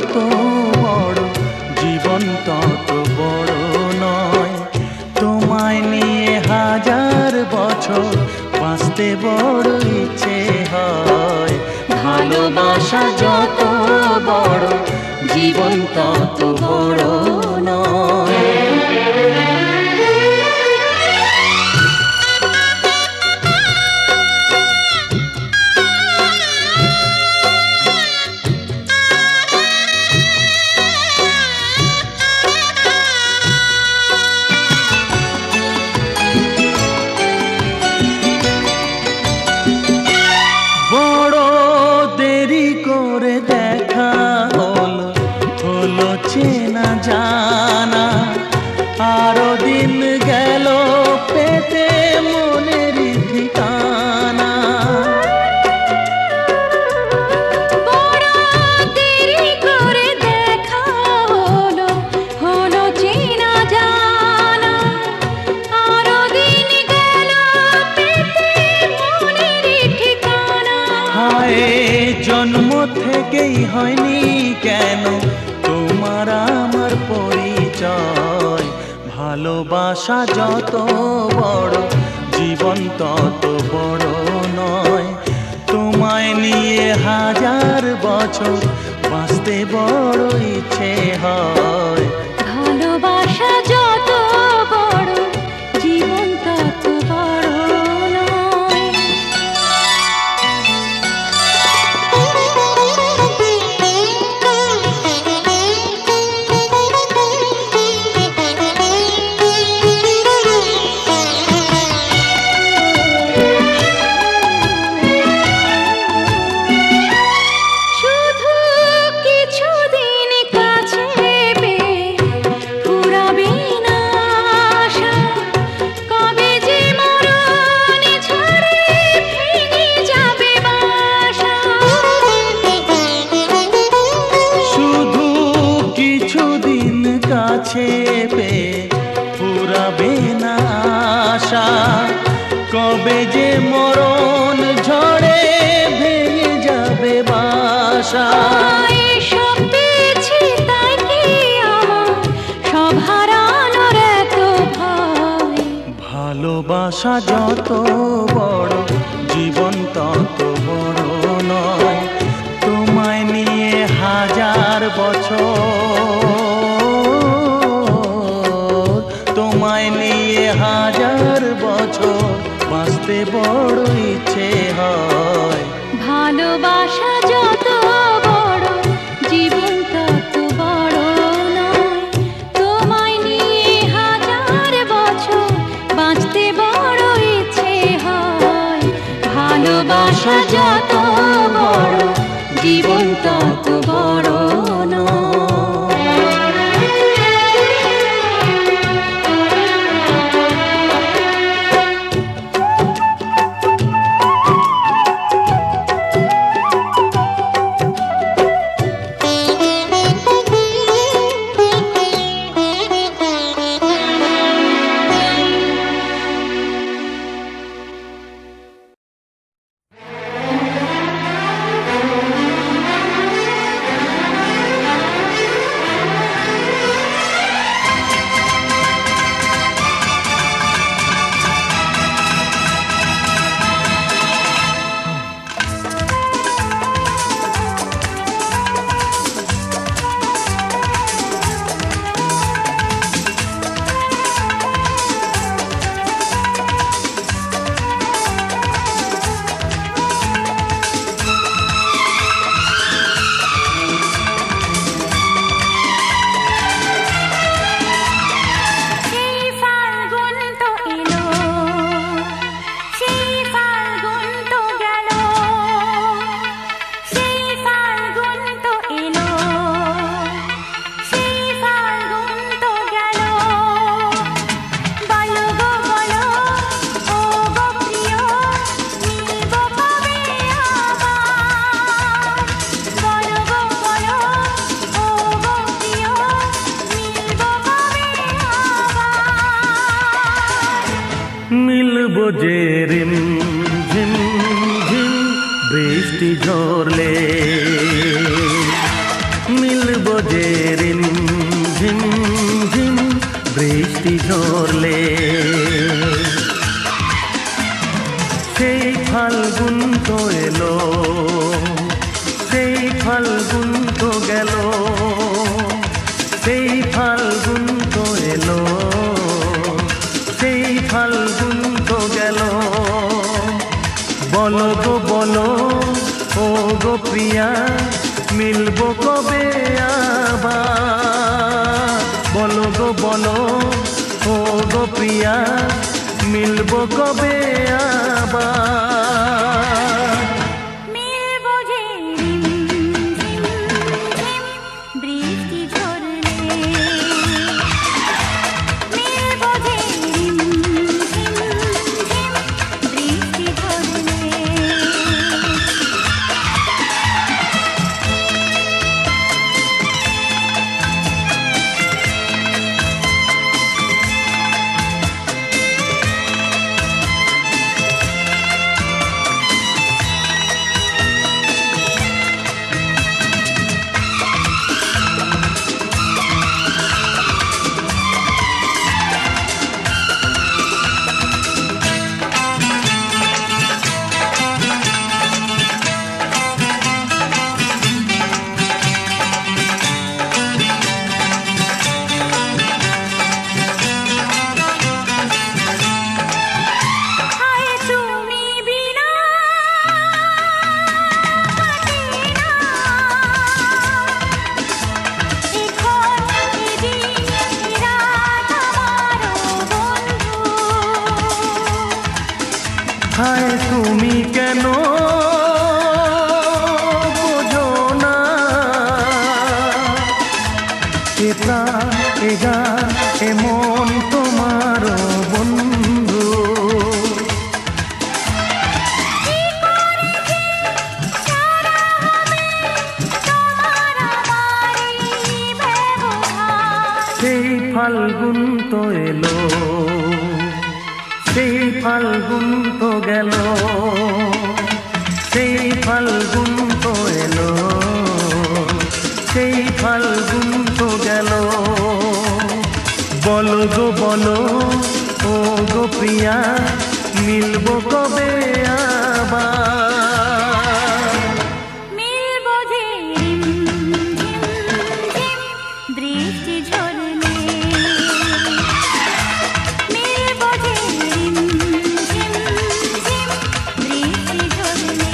যত বড় জীবন তত বড় নয়। তোমায় নিয়ে হাজার বছর বাঁচতে বড় ইচ্ছে হয়। ভালোবাসা যত বড় জীবন তত বড় নয়। চেনা জানা আরো দিন গেল পেতে মনের ঠিকানা। বড় দেরি করে দেখা হলো, হলো চেনা জানা আরো দিন গেল পেতে মনের ঠিকানা। হায় জন্ম থেকেই হয়নি কেন তোমার আমার পরিচয়। ভালোবাসা যত বড় জীবন তত বড় নয়। তোমায় নিয়ে হাজার বছর বাঁচতে বড় ইচ্ছে হয়। ভালোবাসা যত বড় জীবন তত বড় নয়। কাছে পেয়ে ফুরাবে না আশা, কবে যে মরণ ঝড়ে ভেঙে যাবে বাসা। সব পেয়েছি তাই কি আমার সব হারানোর এত ভয়। ভালোবাসা যত বড় জীবন তত বড় নয়। তোমায় নিয়ে হাজার বছর, তোমায় নিয়ে হাজার বছর বাঁচতে বড় ইচ্ছে হয়। ভালোবাসা যত বড় জীবন তত বড় নয়। তোমায় নিয়ে হাজার বছর বাঁচতে বড় ইচ্ছে হয়। ভালোবাসা যত বড় জীবন তত বড় নয়। মিলবো যে রিম ঝিম ঝিম বৃষ্টি ঝরলে, মিলব মিলবো যে রিম ঝিম ঝিম বৃষ্টি ঝরলে। সেই ফাল্গুন তো এলো, সেই ফাল্গুন তো গেল, সেই ফাল্গুন তো এলো, সেই ফাল্গুন তো গেল। বলো গো বলো ও গো প্রিয়া, মিলবো কবে আবার? বলো গো বলো ও গো প্রিয়া, মিলবো কবে আবার? মিলবো যে রিম ঝিম ঝিম বৃষ্টি ঝরলে। মিলবো যে রিম ঝিম ঝিম বৃষ্টি ঝরলে। হায় তুমি কেন বোঝো না, এ প্রাণ এ গান এ মন তোমার বন্ধু। সেই ফাল্গুন তো এলো, সেই ফাল্গুন তো গেল, সেই ফাল্গুন তো এলো, সেই ফাল্গুন তো গেল। বলো গো বলো ও গো প্রিয়া, মিলবো কবে আবার? মিলবো যে রিম ঝিম ঝিম বৃষ্টি ঝরলে। মিলবো যে রিম ঝিম ঝিম বৃষ্টি ঝরলে।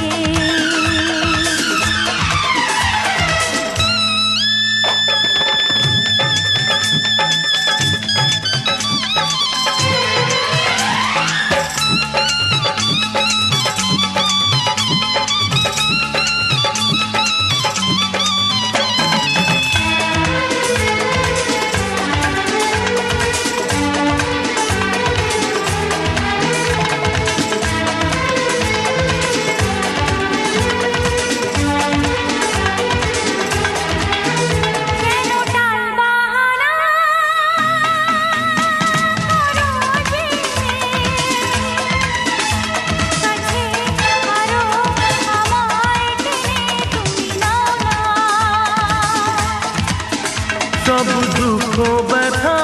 সব দুঃখ ব্যথা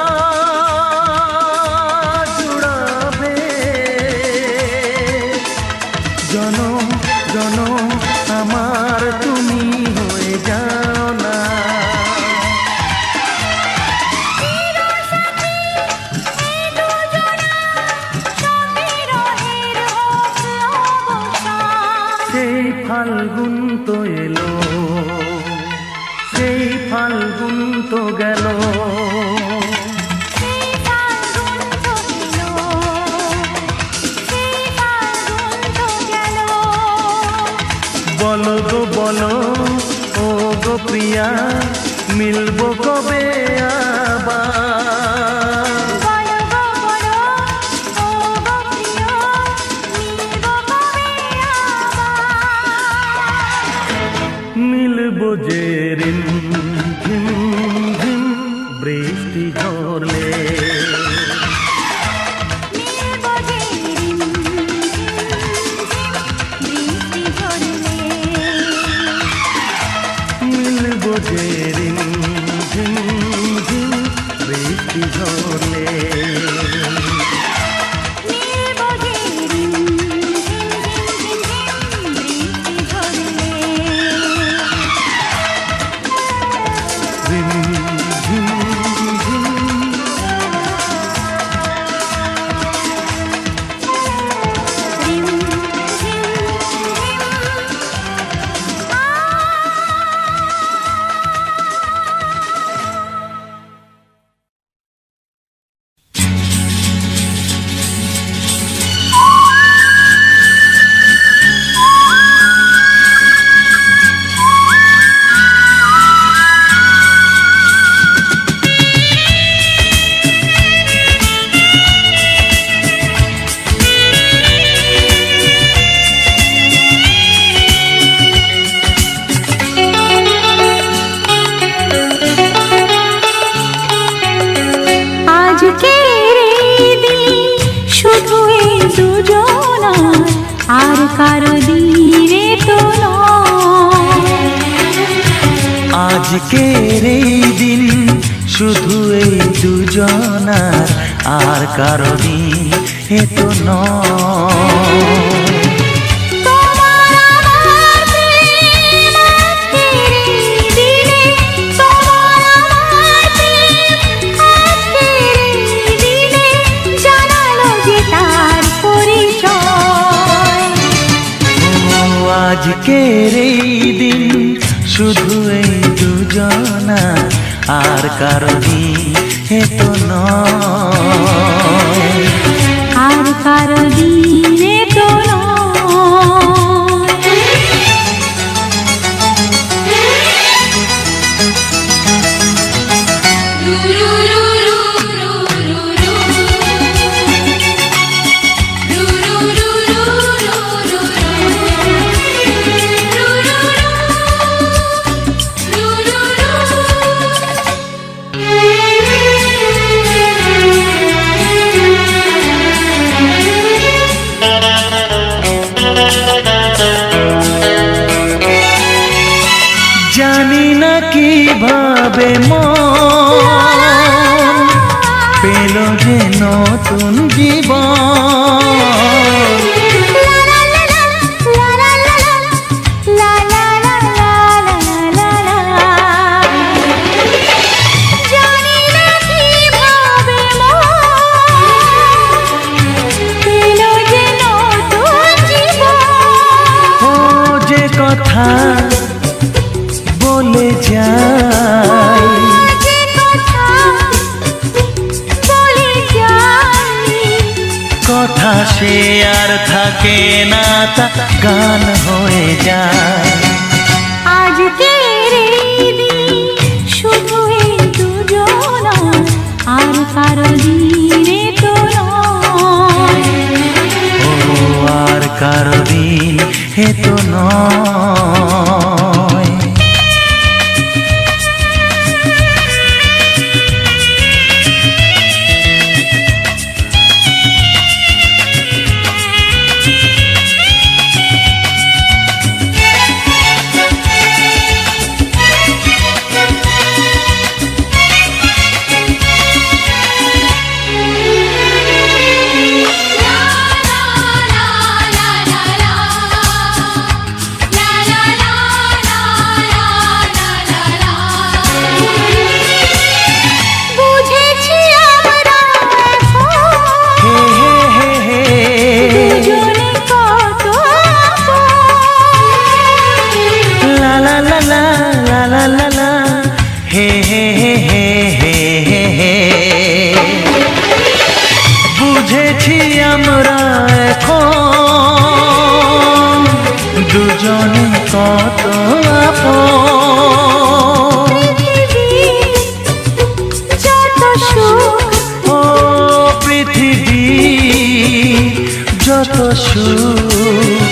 জুড়াবে, জনম জনম আমার তুমি হয়ে যাও না। সেই ফাল্গুন তো এলো, সেই ফাল্গুন তো গেল, বলো গো বলো ও গো প্রিয়া, মিলবো কবে আবার? মিলবো যে রিম ঝিম ঝিম বৃষ্টি ঝরলে। মিলবো যে রিম আর কারো দিনে তো নয়। আজকের এই দিন শুধু এই দুজনার, আর কারো দিন এ তো নয়। আজকের এই দিন শুধু এই দুজনা, আর কারো দিন এ তো নয়। আর কারো দিনে তো জানি না কিভাবে মন পেল যে নতুন জীবন। ও যে কথা বলে যাই, কথা সে আর থাকে না, তা গান হয়ে যায়। আজকের এই দিন শুধু এই দুজনা, আর কারো দিনে তো নয়। ও আর কারো দিন এ তো নয়। বুঝেছি আমরা এখন দুজনে কত আপন। ও পৃথিবী যত সুখ,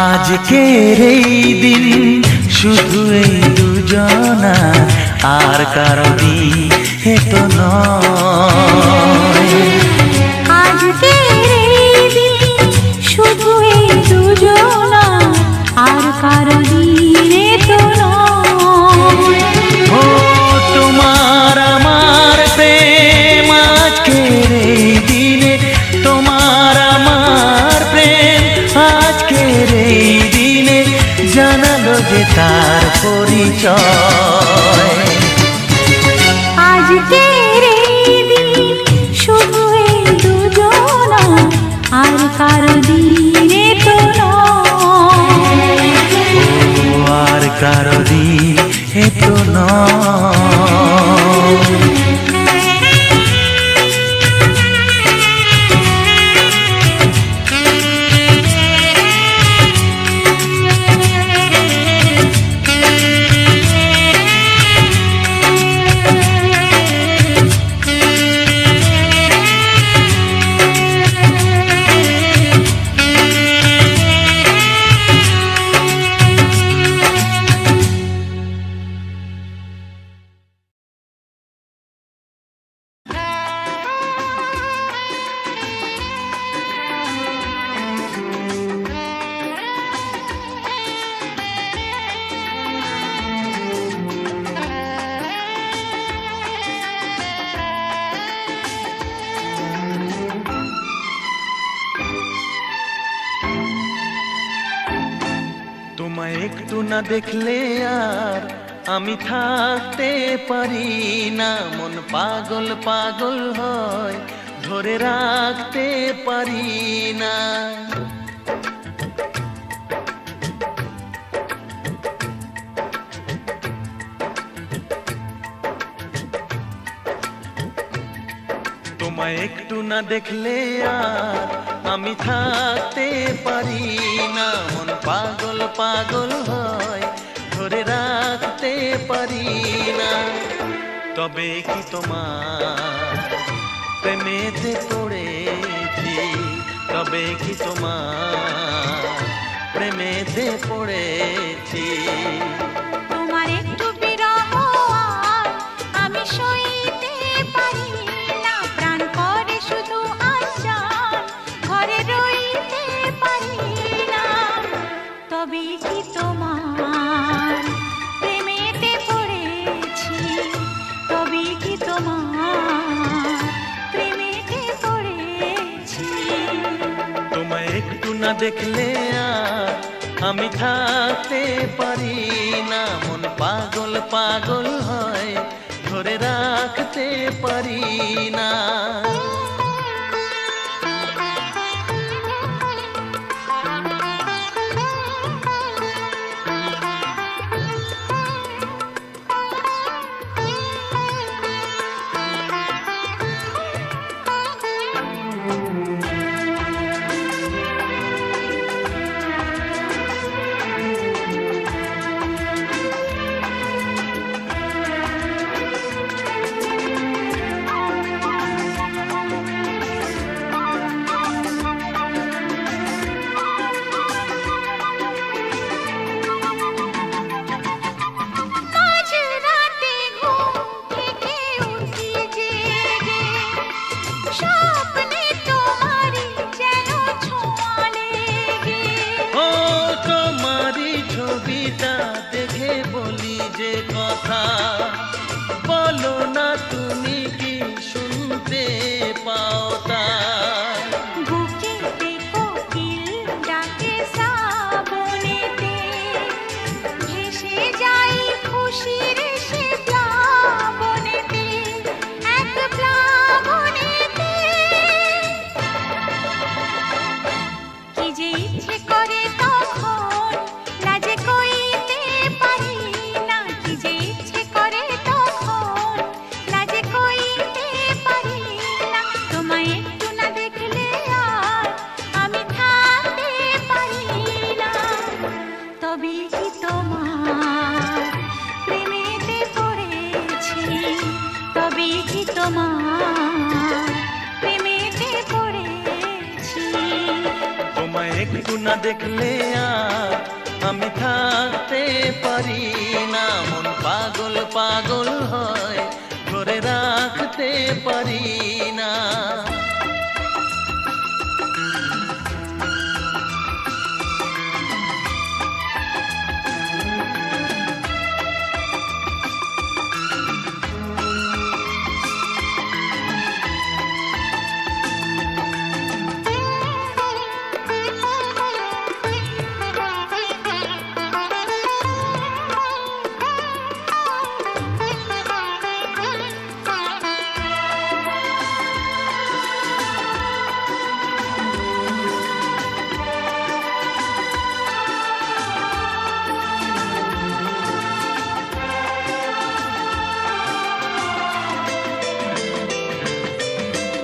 আজকের এই দিন শুধু এই দুজনা, আর কারো দিন এ তো নয়। আজকের এই দিন শুধু এই দুজনা, আর কারো দিনে তো নয়। ও তোমার আমার প্রেম আজকের এই দিনে, তোমার আমার প্রেম আজকের এই দিনে জানালো যে তার পরিচয়। আজকের এই দিন শুধু এই দুজনা, আর কারো দিনে তো নয়। ও আর কারো দিন এ তো নয়। তোমায় একটু না দেখলে আর আমি থাকতে পারি না, মন পাগল পাগল হয়, ধরে রাখতে পারি না। তোমায় একটু না দেখলে আর আমি থাকতে পারি না, মন পাগল পাগল হয়, ধরে রাখতে পারি না। তবে কি তোমার প্রেমেতে পড়েছি, তবে কি তোমার প্রেমেতে পড়েছি। তোমার একটু বিরহ আর আমি সইতে পারি না, প্রাণ করে শুধু আশার ঘরে রইতে পারি না। তবে কি তোমার প্রেমেতে পড়েছি, তবে কি তোমার প্রেমেতে পড়েছি। তোমায় একটু না দেখলে আর আমি থাকতে পারি না, মন পাগল পাগল হয়, ধরে রাখতে পারি না। মাঝরাতে ঘুম থেকে উঠি জেগে, স্বপ্নে তোমারই যেন ছোঁয়া লেগে। ও তোমারই ছবিটা দেখে বলি যে কথা, বলো না তুমি কি শুনতে পাও তা। বুকেতে কোকিল ডাকে শ্রাবণেতে, ভেসে যাই খুশির সে প্লাবনেতে, এক প্লাবনেতে। কি যে ইচ্ছে করে তখন লাজে কইতে পারি না, কি যে ইচ্ছে করে তখন লাজে কইতে পারি না। তোমায় একটু না দেখলে আর আমি থাকতে পারি না। তবে কি তোমার প্রেমেতে পড়েছি, তবে কি তোমার প্রেমেতে পড়েছি। তোমায় একটু না দেখলে আর আমি থাকতে পারি না, মন পাগল পাগল হয়, ধরে রাখতে পারি না।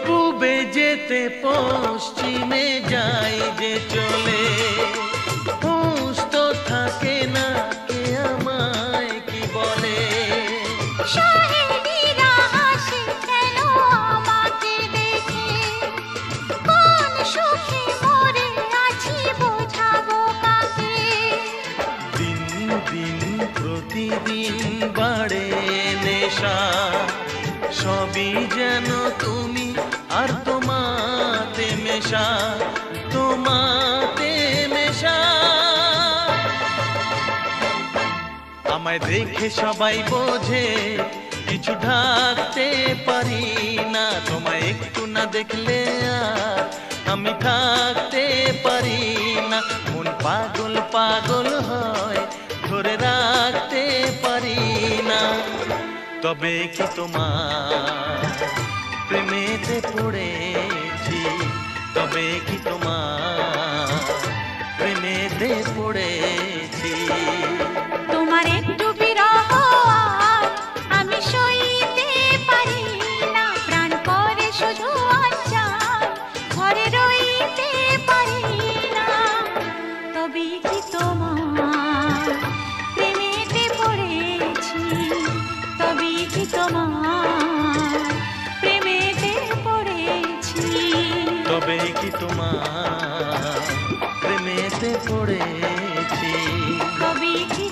পূবে যেতে পশ্চিমে যাই যে চলে, হুঁশ তো থাকে না কে আমায় কি বলে। সহেলিরা হাসে কেন আমাকে দেখে, কোন সুখে মরে আছি বোঝাবো কাকে। দিন দিন প্রতিদিন বাড়ে নেশা, সবই যেন তুমি আর তোমাতে মেশা, তোমাতে মেশা। আমায় দেখে সবাই বোঝে কিছু ঢাকতে পারি না, তোমায় একটু না দেখলে আর আমি থাকতে পারি না, মন পাগল পাগল হয়, ধরে রাখতে পারি না। তবে কি তোমার প্রেমেতে পড়েছি, তবে কি তোমার প্রেমেতে পড়েছি। তোমার একটু বিরহ আর আমি সইতে পারি না, প্রাণ করে শুধু আচ্ছার ঘরে রইতে পারি না। তবে কি তোমার প্রেমেতে পড়েছি, তবে কি তোমার প্রেমেতে পড়েছি, তবে কি তোমার প্রেমেতে পড়েছি, তবে কি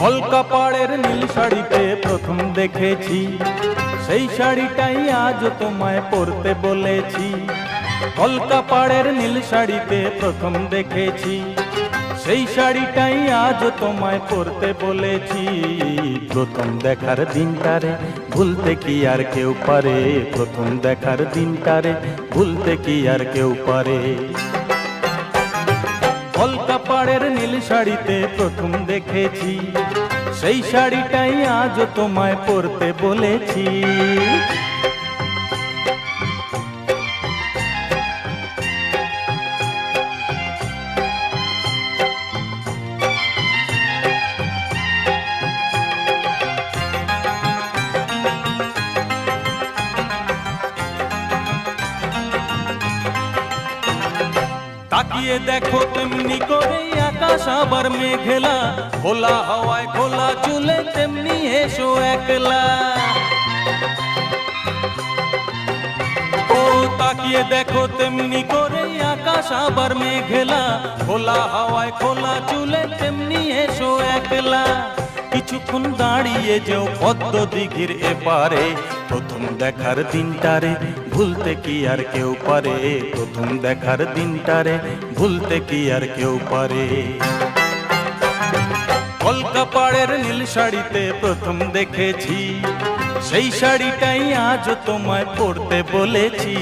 কলকা পাড়ের নীল শাড়িতে প্রথম দেখেছি, সেই শাড়িটাই আজ তোমায় পরতে বলেছি। কলকা পাড়ের নীল শাড়িতে প্রথম দেখেছি, সেই শাড়িটাই আজ তোমায় পরতে বলেছি। প্রথম দেখার দিনটারে ভুলতে কি আর কেউ পারে, প্রথম দেখার দিনটারে ভুলতে কি আর কেউ পারে। কলকা পাড়ের নীল শাড়িতে প্রথম দেখেছি, সেই শাড়িটাই আজ তোমায় পরতে বলেছি। তাকিয়ে দেখো তেমনি করে আকাশ আবার মেঘলা, খোলা হাওয়ায় খোলা চুলে তেমনি এসো একলা। ও তাকিয়ে দেখো তেমনি করে আকাশ আবার মেঘলা, খোলা হাওয়ায় খোলা চুলে তেমনি এসো একলা। কিছুক্ষণ দাঁড়িয়ে যেও পদ্ম দিঘির এপারে, প্রথম দেখার দিনটারে ভুলতে কি আর কেউ পারে, প্রথম দেখার দিনটারে ভুলতে কি আর কেউ পারে। কলকা পাড়ের নীল শাড়িতে প্রথম দেখেছি, সেই শাড়িটাই আজ তোমায় পরতে বলেছি।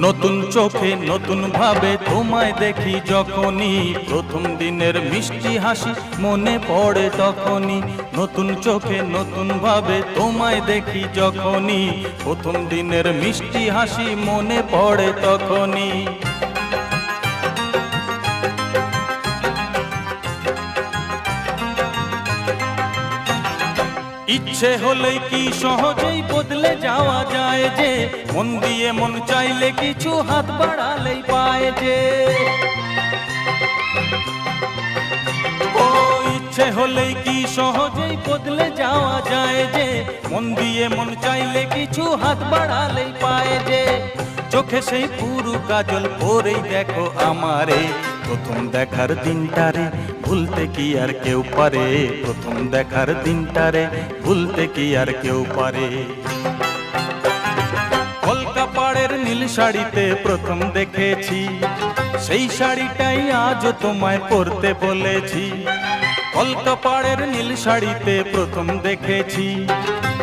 নতুন চোখে নতুন ভাবে তোমায় দেখি যখনই, প্রথম দিনের মিষ্টি হাসি মনে পড়ে তখনই। নতুন চোখে নতুন ভাবে তোমায় দেখি যখনই, প্রথম দিনের মিষ্টি হাসি মনে পড়ে তখনই। ইচ্ছে হলেই কি সহজেই বদলে যাওয়া যায় যে, মন দিয়ে মন চাইলে কিছু হাত বাড়ালেই পায় যে। ও ইচ্ছে হলেই কি সহজেই বদলে যাওয়া যায় যে, মন দিয়ে মন চাইলে কিছু হাত বাড়ালেই পায় যে। চোখে সেই পুরু কাজল পরেই দেখো আমারে, প্রথম দেখার দিনটারে ভুলতে কি আর কেউ পারে, প্রথম দেখার দিনটারে ভুলতে কি আর কেউ পারে। কলকা পাড়ের নীল শাড়িতে প্রথম দেখেছি, সেই শাড়িটাই আজ তোমায় পরতে বলেছি। কলকা পাড়ের নীল শাড়িতে প্রথম দেখেছি,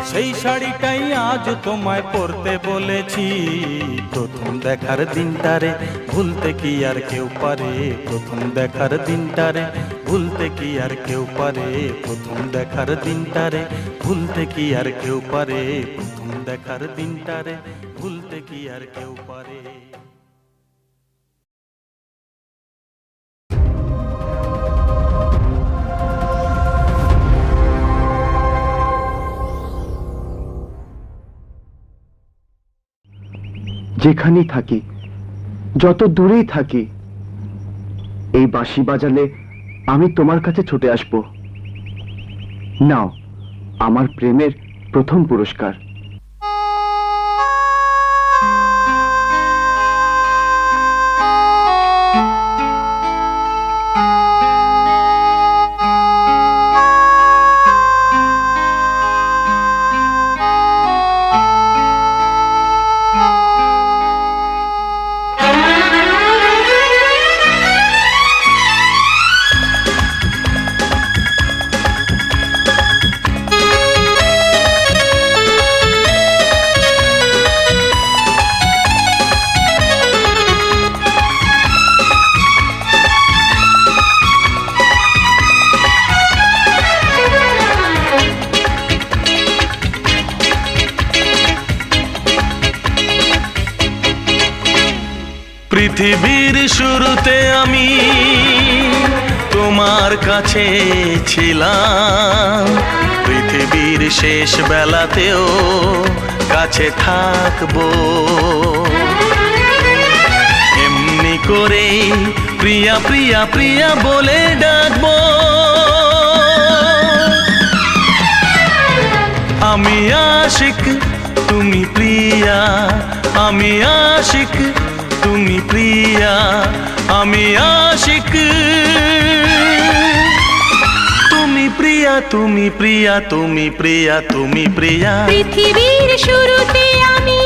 সেই শাড়িটাই আজ তোমায় পরতে বলেছি। প্রথম দেখার দিনটারে ভুলতে কি আর কেউ পারে, প্রথম দেখার দিনটারে ভুলতে কি আর কেউ পারে, প্রথম দেখার দিনটারে ভুলতে কি আর কেউ পারে, প্রথম দেখার দিনটারে ভুলতে কি আর কেউ পারে। যেখানেই থাকি, যত দূরেই থাকি, এই বাঁশি বাজালে আমি তোমার কাছে ছুটে আসব। নাও আমার প্রেমের প্রথম পুরস্কার। পৃথিবীর শুরুতে আমি তোমার কাছে ছিলাম, পৃথিবীর শেষ বেলাতেও কাছে থাকবো। এমনি করে প্রিয়া প্রিয়া প্রিয়া বলে ডাকবো। আমি আশিক তুমি প্রিয়া, আমি আশিক তুমি প্রিয়া, আমি আশিক তুমি প্রিয়া, তুমি প্রিয়া, তুমি প্রিয়া, তুমি প্রিয়া। পৃথিবীর শুরুতে আমি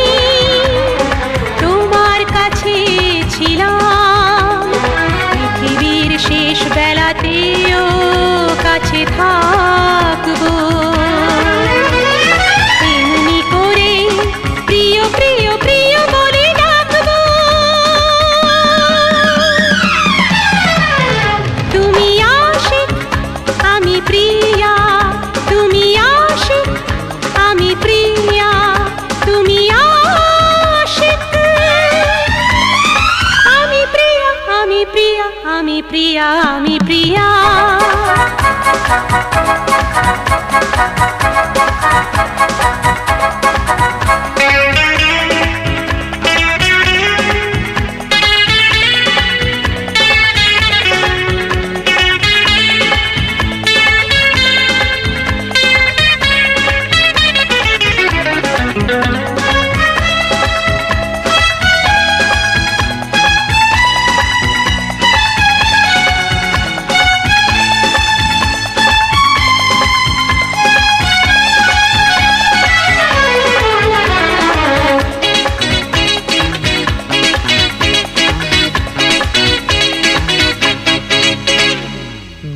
তোমার কাছে ছিলাম, পৃথিবীর শেষ বেলাতেও কাছে থাকবো। এমনি করে প্রিয় প্রিয় প্রিয় বলে ডাকবো। তুমি আশিক আমি প্রিয়া, তুমি আশিক আমি প্রিয়া, তুমি আশিক আমি প্রিয়া, আমি প্রিয়া, আমি প্রিয়া, আমি প্রিয়া।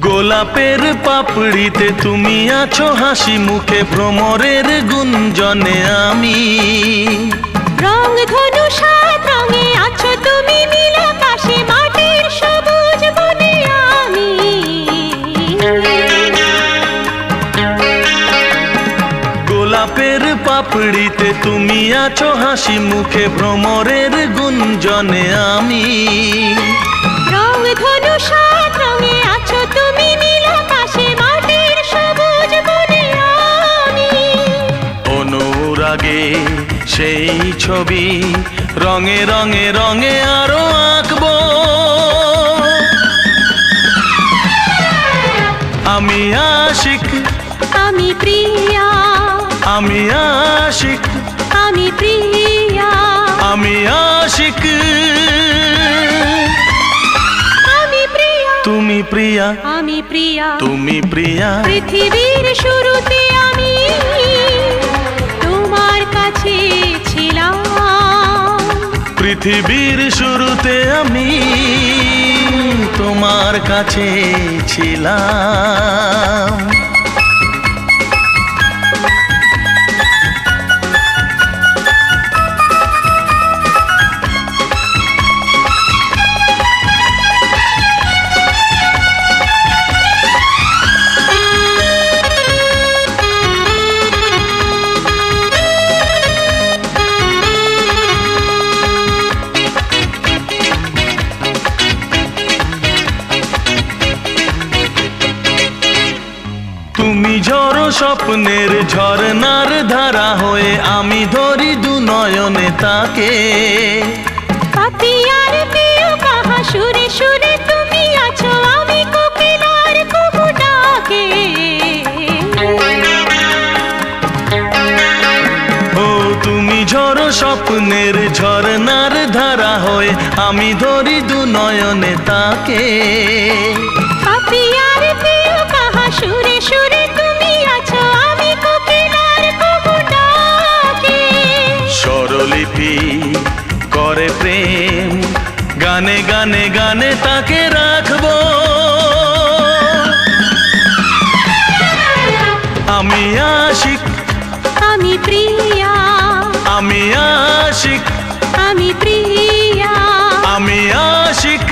গোলাপের পাপড়িতে তুমি আছো হাসি মুখে, ভ্রমরের গুঞ্জনে আমি। রং ধনু সাত রঙে আছো তুমি, নীল আকাশে মাটির সবুজ বনে আমি। গোলাপের পাপড়িতে তুমি আছো হাসি মুখে, ভ্রমরের গুঞ্জনে আমি। রং ধনু সাত রঙে আছো তুমি, নীল আকাশে মাটির সবুজ বনে আমি। অনুরাগে সেই ছবি রঙে রঙে রঙে আরো আঁকবো। আমি আশিক আমি প্রিয়া, আমি আশিক আমি প্রিয়া, আমি আশিক আমি প্রিয়া, তুমি প্রিয়া, আমি প্রিয়া। তুমি প্রিয়া। পৃথিবীর শুরুতে আমি তোমার কাছে ছিলাম, পৃথিবীর শুরুতে আমি তোমার কাছে ছিলাম। তুমি ঝড়ো স্বপ্নের ঝরনার ধারা হয়ে, আমি ধরি দু নয়নে তাকে। পাপিয়ার প্রিয় কাহা সুরে সুরে তুমি আছো, আমি কোকিলার কুহু ডাকে। ও তুমি ঝড়ো স্বপ্নের ঝরনার ধারা হয়ে, আমি ধরি দু নয়নে তাকে। পাপিয়ার প্রিয় কাহা সুরে সুরে তুমি আছো, আমি কোকিলার কুহু ডাকে। স্বরলিপি করে প্রেম, গানে গানে গানে তাকে রাখবো। আমি আশিক আমি প্রিয়া, আমি আশিক আমি প্রিয়া, আমি আশিক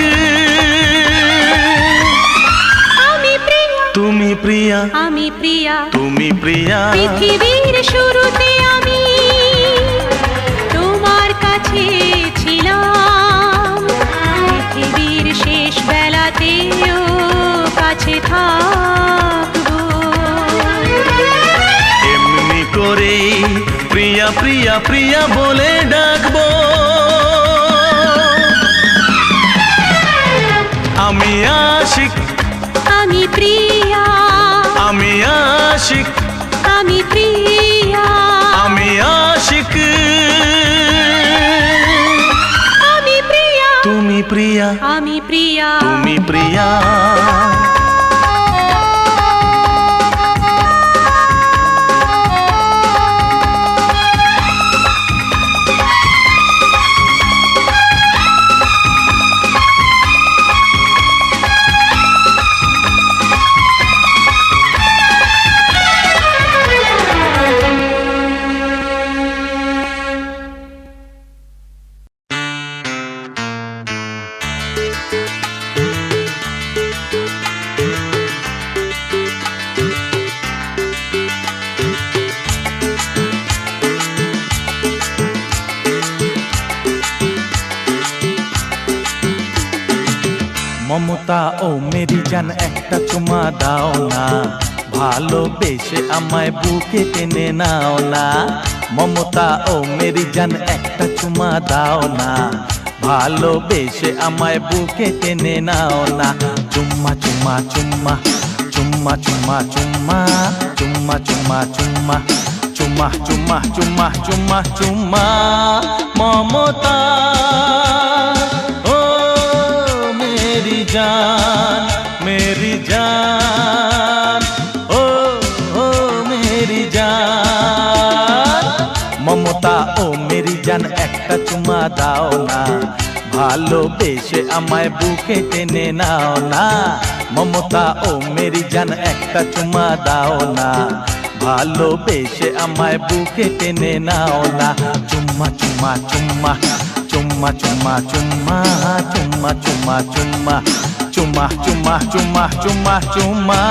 আমি প্রিয়া, তুমি প্রিয়া, আমি প্রিয়া। তুমি প্রিয়া। পৃথিবীর শুরুতে আমি তোমার কাছে ছিলাম, পৃথিবীর শেষ বেলাতেও কাছে থাকবো। এমনি করে প্রিয়া প্রিয়া প্রিয়া বলে ডাকবো। আমি আশিক আমি প্রিয়া, আমি আশিক আমি প্রিয়া, প্রিয়া, আমি প্রিয়া, তুমি প্রিয়া। মমতা ও মেরি জান একটা চুমা দাও না, ভালোবেসে আমায় বুকে টেনে নাও না। মমতা ও মেরি জান একটা চুমা দাও না, ভালোবেসে আমায় বুকে টেনে নাও না। চুম্মা চুম্মা চুম্মা চুম্মা চুম্মা চুম্মা চুম্মা চুম্মা চুম্মা চুম্মা চুম্মা চুম্মা চুম্মা চুম্মা। মমতা ও মেরি জান, মেরি জান, ও মেরি জান। মমতা ও মেরি জান একটা চুমা দাও না, ভালোবেসে আমায় বুকে টেনে নাও না। মমতা ও মেরি জান একটা চুমা দাও না, ভালোবেসে আমায় বুকে টেনে নাও না। চুম্মা চুম্মা চুম্মা চুম্মা চুম্মা চুম্মা চুম্মা চুম্মা চুম্মা চুম্মা চুম্মা চুম্মা চুম্মা চুম্মা।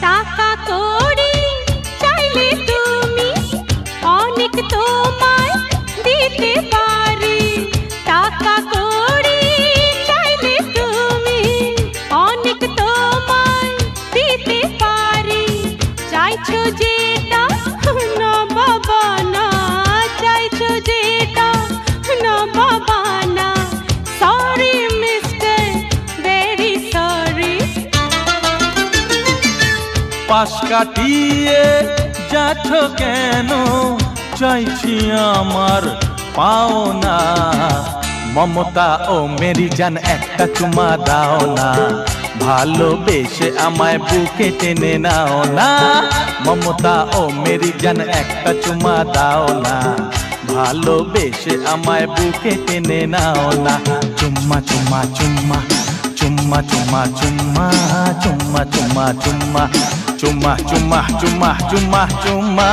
টাকা কড়ি চাইলে তুমি অনেক তোমায় দিতে পারি। টাকা কড়ি চাইলে তুমি অনেক তোমায় দিতে পারি। চাইছো যেটা না বাবা না, চাইছো যেটা না বাবা না। Sorry mister, very sorry. পাশ কাটিয়ে যাচ্ছ কেন, চাইছি আমার পাওনা। মমতা ও মেরি জান একটা চুমা দাও না, ভালোবেসে আমায় বুকে টেনে নাও না। মমতা ও মেরি জান একটা চুমা দাও না, ভালোবেসে আমায় বুকে টেনে নাও না। চুম্মা চুম্মা চুম্মা চুম্মা চুম্মা চুম্মা চুম্মা চুম্মা চুম্মা চুম্মা চুম্মা চুম্মা চুম্মা চুম্মা।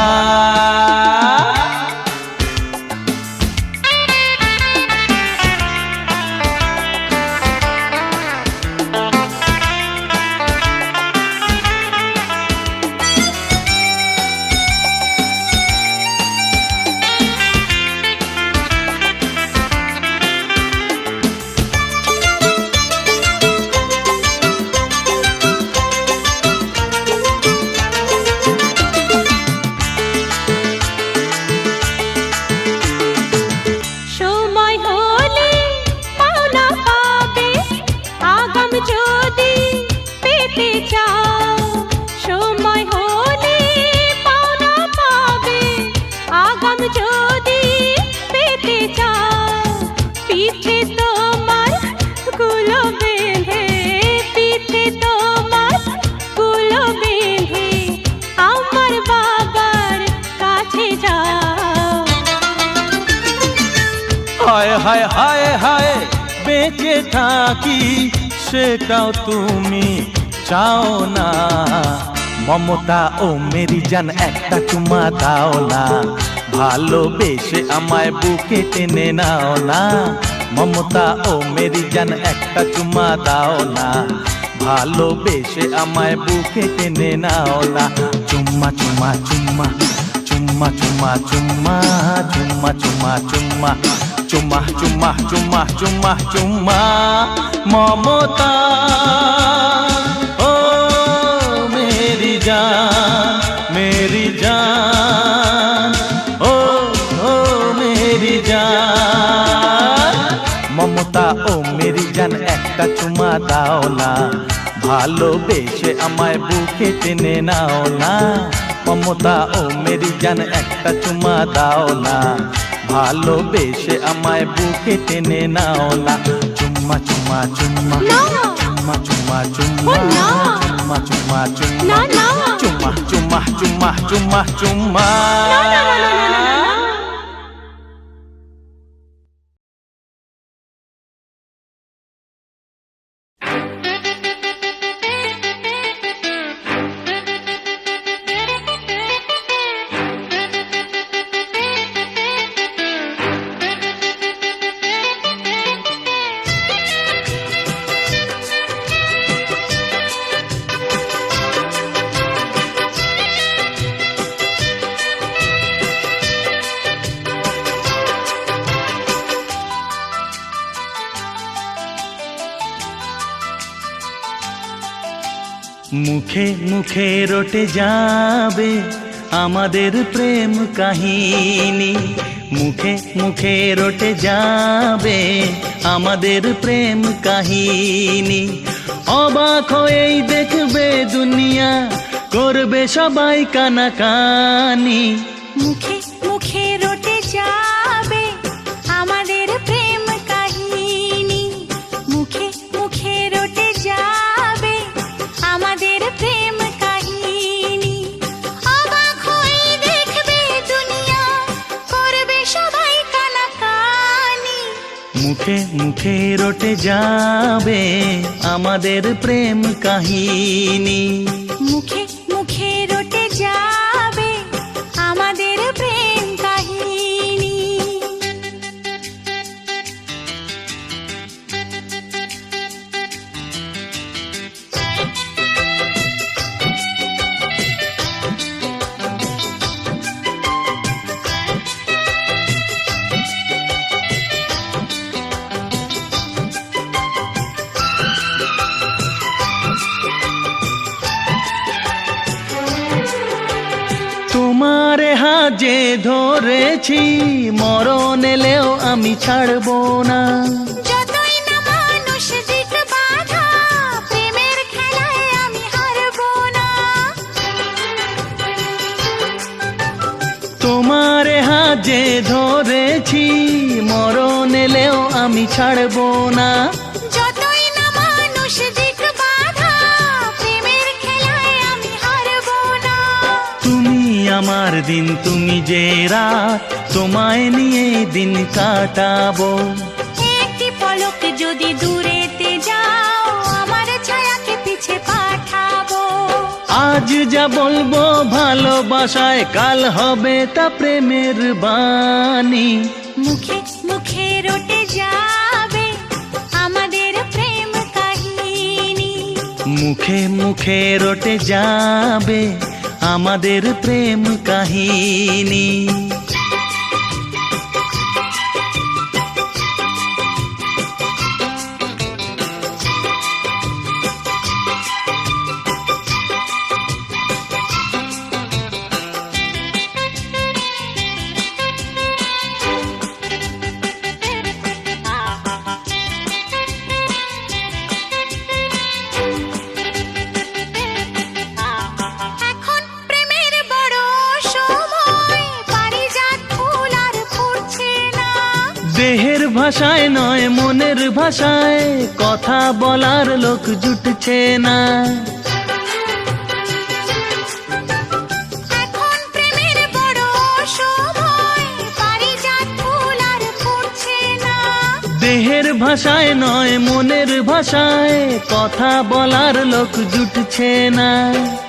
সময় হলে পাওনা পাবে, আগাম যদি পেতে চাও। সময় হলে পাওনা পাবে, আগাম যদি পেতে চাও। পিঠে তোমার কুলো বেঁধে, পিঠে তোমার কুলো বেঁধে আমার বাবার কাছে যাও। হায় হায় হায় হায় বেঁচে থাকি সেটাও তুমি চাও না। মমতা ও মেরি জান একটা চুমা দাও না, ভালোবেসে আমায় বুকে টেনে নাও না। মমতা ও মেরি জান একটা চুমা দাও না, ভালোবেসে আমায় বুকে টেনে নাও না। চুম্মা চুম্মা চুম্মা চুম্মা চুম্মা চুম্মা চুম্মা চুম্মা চুম্মা চুম্মা চুম্মা চুম্মা চুম্মা চুম্মা মমতা ও মেরি জান মেরি জান ও ও মেরি জান মমতা ও মেরি জান একটা চুমা দাও না ভালোবেসে আমায় বুকে টেনে নাও না মমতা ও মেরি জান একটা চুমা দাও না ভালোবেসে আমায় বুকে টেনে নাও না চুম্মা চুম্মা চুম্মা না। চুম্মা চুম্মা চুম্মা ও না। চুম্মা চুম্মা চুম্মা না, না। চুম্মা চুম্মা চুম্মা চুম্মা চুম্মা না, না, না, না, না, না, না। মুখে মুখে রটে যাবে আমাদের প্রেম কাহিনী মুখে মুখে রটে যাবে আমাদের প্রেম কাহিনী অবাক হয়েই দেখবে দুনিয়া করবে সবাই কানাকানি মুখে মুখে রটে যাবে আমাদের প্রেম কাহিনী মুখে মুখে রটে যাবে আমাদের প্রেম কাহিনী অবাক হয়ে দেখবে দুনিয়া করবে সবাই কানাকানি মুখে মুখে রটে যাবে আমাদের প্রেম কাহিনী মুখে মুখে রটে যাবে আমাদের প্রেম কাহিনী তোমার হাজে ধরেছি মরণ এলেও আমি ছাড়বো না যতই না মানুষ দিক বাধা প্রেমের খেলায় আমি হারবো না তোমার হাজে ধরেছি মরণ এলেও আমি ছাড়বো না যতই না মানুষ দিক বাধা প্রেমের খেলায় আমি হারবো না তুমি আমার দিন তুমি যে রাত তোমায় নিয়ে দিন কাটাবো একটি পলক যদি দূরেতে যাও আমার ছায়াকে পিছে পাঠাবো আজ যা বলবো ভালোবাসায় কাল হবে তা প্রেমের বাণী মুখে মুখে রটে যাবে আমাদের প্রেম কাহিনী মুখে মুখে রটে যাবে আমাদের প্রেম কাহিনী এখন প্রেমের বড় সময় পারিজাত ফুল আর ফুটছে না দেহের ভাষায় নয় মনের ভাষায় কথা বলার লোক জুটছে না এখন প্রেমের বড় সময় পারিজাত ফুল আর ফুটছে না দেহের ভাষায় নয় মনের ভাষায় কথা বলার লোক জুটছে না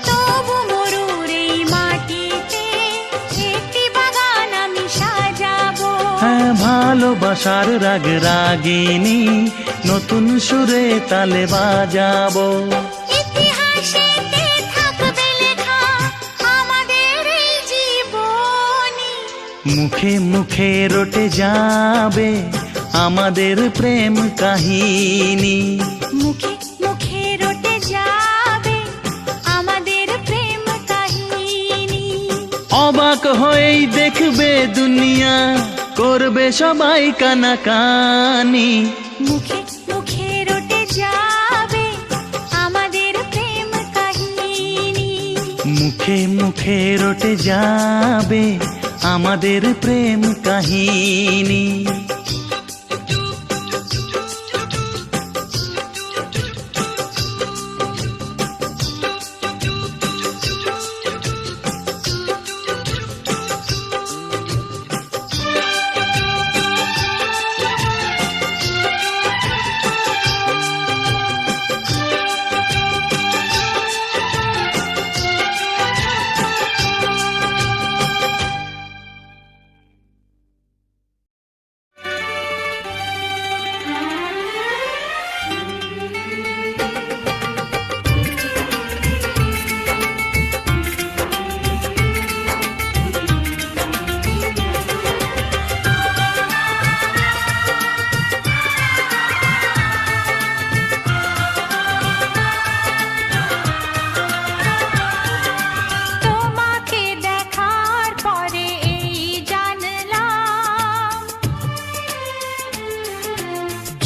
তবু মরুর এই মাটিতে একটি বাগান আমি সাজাবো হ্যাঁ ভালোবাসার রাগ রাগিনী নতুন সুরে তালে বাজাবো ইতিহাসেতে থাকবে লেখা আমাদের এই জীবন মুখে মুখে রটে যাবে আমাদের প্রেম কাহিনী। মুখে মুখে রটে যাবে আমাদের প্রেম কাহিনী। অবাক হয়েই দেখবে দুনিয়া, করবে সবাই কানাকানি। মুখে মুখে রটে যাবে আমাদের প্রেম কাহিনী। মুখে মুখে রটে যাবে আমাদের প্রেম কাহিনী। তোমাকে দেখার পরে এই জানলাম,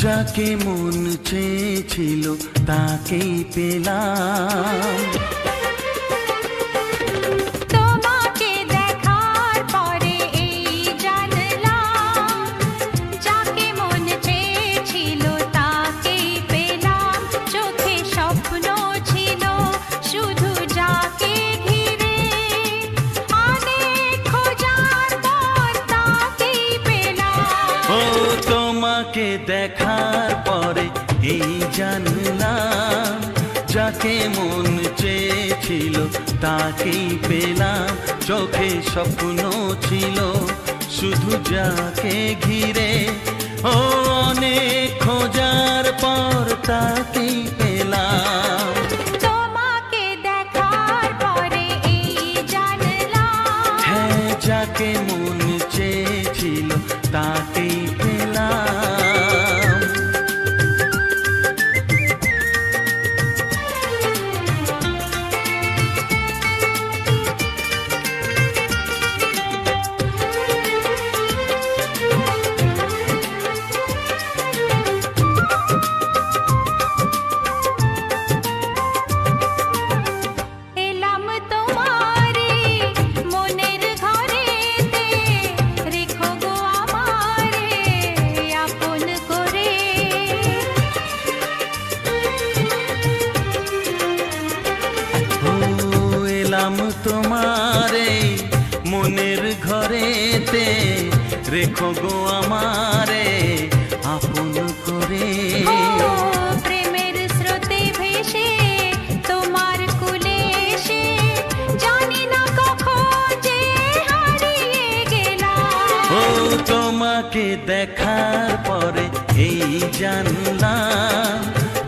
যাকে মন চেয়েছিল তাকেই পেলাম। তোমাকে দেখার পরে এই জানলাম, যাকে মন চেয়েছিল তাকেই পেলাম। চোখে স্বপ্ন ছিল শুধু যাকে ঘিরে, অনেক খোঁজার পর তাকেই পেলাম। ও তোমাকে দেখার পরে এই জানলাম, যাকে মন চেয়েছিল তাকেই পেলাম। চোখে স্বপ্ন ছিল শুধু যাকে ঘিরে, ও অনেক খোঁজার পর তাকেই পেলাম। তোমাকে দেখার পরে এই জানলাম, হ্যাঁ, যাকে মন চেয়েছিল তাকেই পেলাম। এলাম তোমারে মনের ঘরেতে, রেখো গো আমারে আপন করে। ও এলাম তোমারে মনের ঘরেতে, রেখো গো আমারে আপন করে। ও প্রেমের স্রোতে ভেসে তোমার কুলে এসে, জানি না কখন যে হারিয়ে গেলাম। ও তোমাকে দেখার পরে এই জানলাম,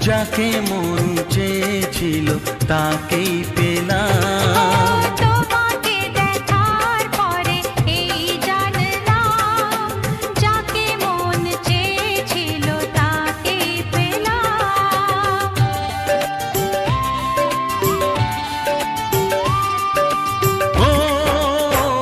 যাকে মন চেয়েছিল তাকেই পেলাম। তোমাকে দেখার পরে এই জানলাম, যাকে মন চেয়েছিল তাকেই পেলাম। ও, ও,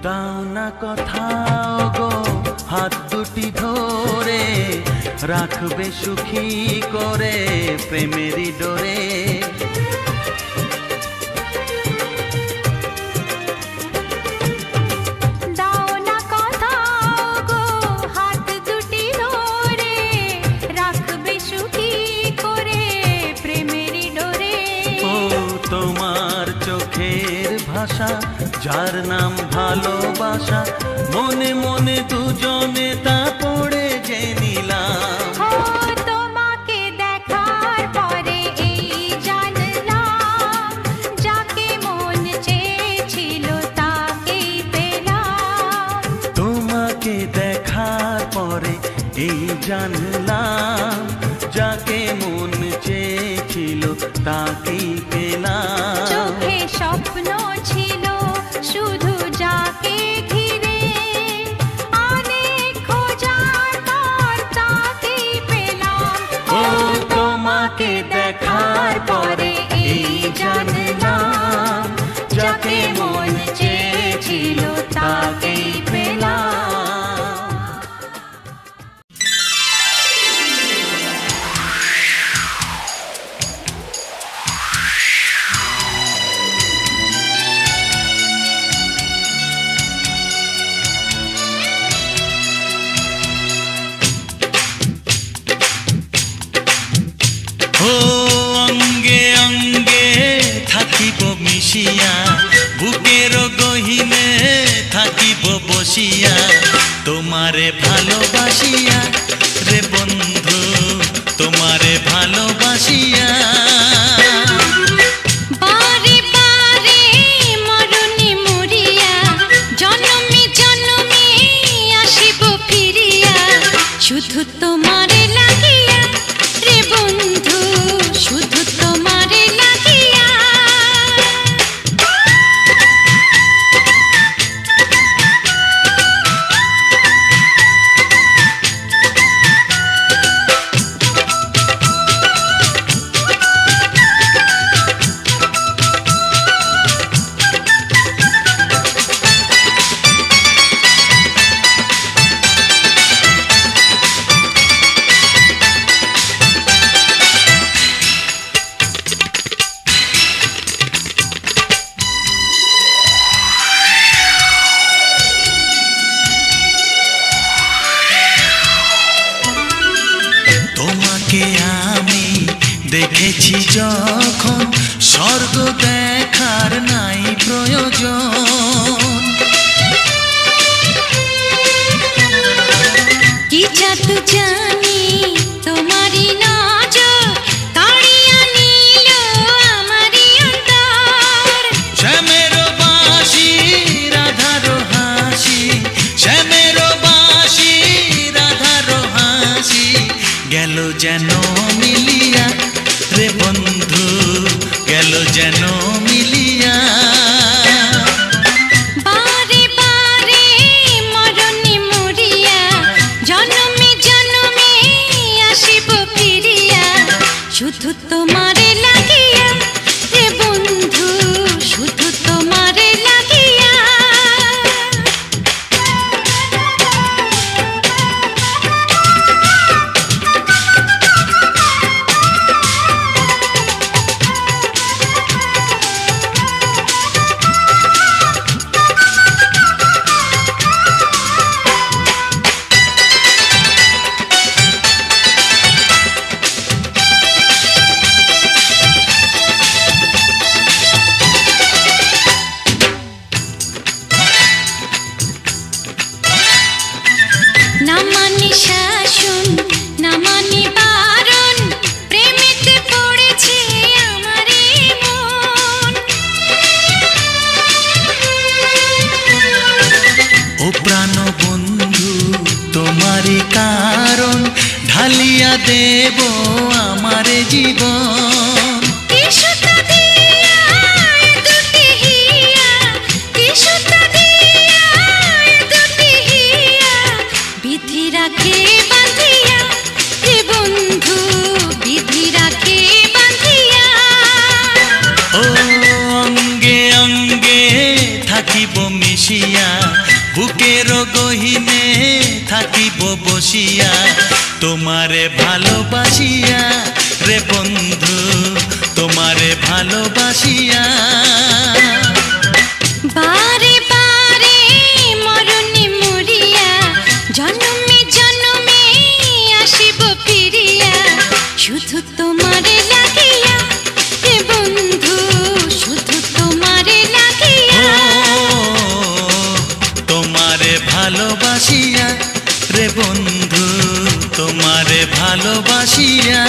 দাও না কোথাও গো হাত দুটি ধরে, রাখবে সুখী করে প্রেমেরই ডোরে। দাও না কোথাও গো হাত দুটি ধরে, রাখবে সুখী করে প্রেমেরই ডোরে। ও তোমার চোখের ভাষা, যার নাম ভালোবাসা, মনে মনে দুজনে তা পড়ে যে নিলাম। ও তোমাকে দেখার পরে এই জানলাম, যাকে এই জানলাম যাকে মন চেয়েছিল তাকেই পেলাম। চোখে স্বপ্ন ছিল শুধু যাকে ঘিরে, অনেক খোঁজার পর তাকেই পেলাম। ও তোমাকে দেখার পরে এই জানলাম যাকে মন চেয়েছিল তাকেই পেলাম। ও অঙ্গে অঙ্গে থাকিব মিশিয়া, বুকের গহিনে থাকিব বসিয়া, তোমারে ভালোবাসিয়া রে বন্ধু, তোমারে ভালোবাসিয়া। বারে বারে মরণে মরিয়া, জনমে জনমে আসিব ফিরিয়া, শুধু তোমারে লাগিয়া রে বন্ধু, শুধু তোমারে লাগিয়া। তোমাকে আমি দেখেছি যখন, স্বর্গ দেখার নাই প্রয়োজন। কি জাদু জানি তোমারই নজর, কাড়িয়া নিল আমারই অন্তর। শ্যামের বাঁশি রাধার হাসি, শ্যামের বাঁশি রাধার হাসি, গেল যেন মিলিয়া রে বন্ধু, গেল যেন মিলিয়া। বারে বারে মরণে মরিয়া, জনমে জনমে আসিব ফিরিয়া, শুধু তোমারে লাগিয়া রে বন্ধু, শুধু তোমারে লাগিয়া। না মানি শাসন, না মানি বারণ, প্রেমেতে পড়েছে আমারে মন। ও প্রাণ বন্ধু তোমারই কারণ, ঢালিয়া দেব আমারে জীবন। কিসুতা দিয়া দুটি হিয়া, কিসুতা দিয়া দুটি হিয়া, বিধি রাখে বাঁধিয়া হে বন্ধু, বিধি রাখে বাঁধিয়া। ও অঙ্গে অঙ্গে থাকিব মিশিয়া, বুকের গহিনে থাকিব বসিয়া, তোমারে ভালোবাসিয়া রে বন্ধু, তোমারে ভালোবাসিয়া। বারে বারে মরণে মরিয়া, জনমে জনমে আসিব ফিরিয়া, শুধু তোমারে লাগিয়া হে বন্ধু, শুধু তোমারে লাগিয়া। তোমারে ভালোবাসিয়া রে বন্ধু, তোমারে ভালোবাসিয়া।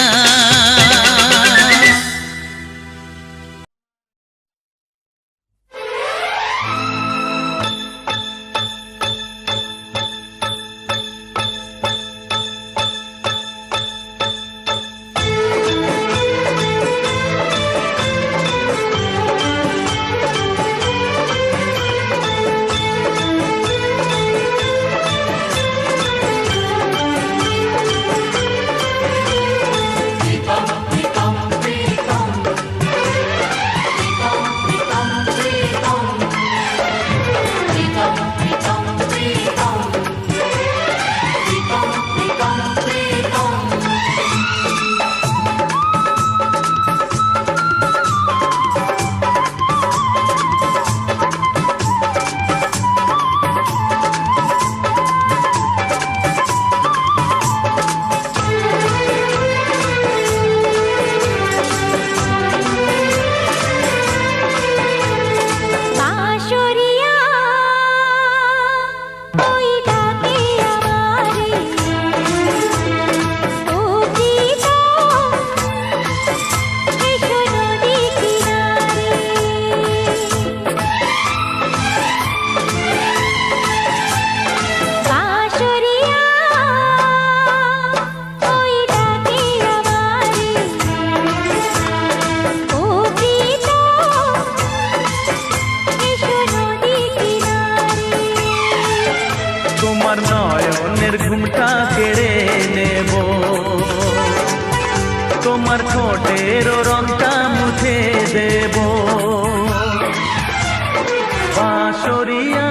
তোমার নয়নের ঘুমটা কেড়ে নেব, তোমার ঠোঁটের রংটা মুছে দেব। বাঁশরিয়া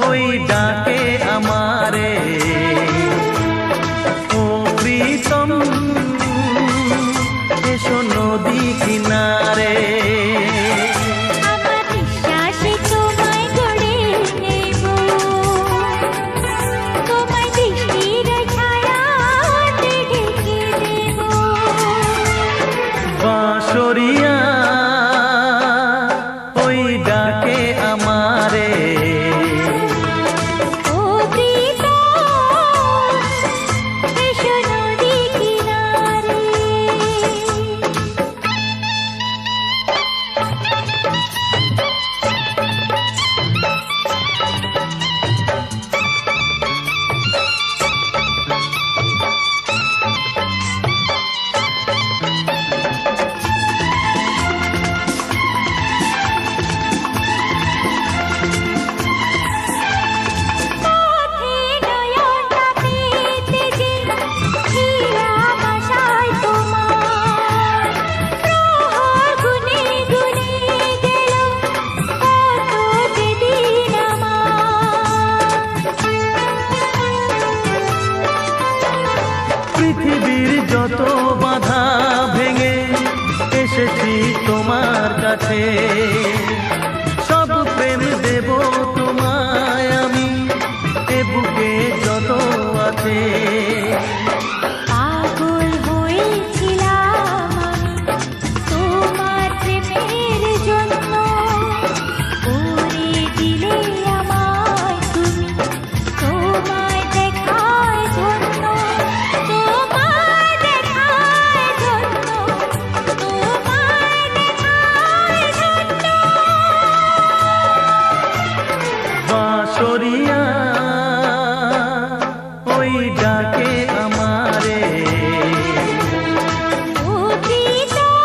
ওই ডাকে আমারে, ও প্রীতম এসো নদী কিনারে। আমার বিশ্বাসে তোমায় গড়ে নেব, তোমায় দৃষ্টির ছায়াতে ঢেকে দেব। বাঁশরিয়া ওই ডাকে আমারে, ও প্রীতম এসো নদী কিনারে। পথে নয়নটা পেতে যে ছিলাম আশায় তোমার, প্রহর গুনে গুনে গেল কত যে দিন আমার। পৃথিবীর যত বাধা ভেঙে এসেছি তোমার কাছে, সব প্রেম দেব তোমায় আমি, এ বুকে যত আছে। পাগল হয়েছিলাম আমি তোমার প্রেমের জন্য, করে দিলে আমায় তুমি তোমায় দেখায় ধন্য, তোমায় দেখায় ধন্য, তোমায় দেখায় ধন্য। বাঁশরিয়া ওই ডাকে আমারে, ও প্রীতম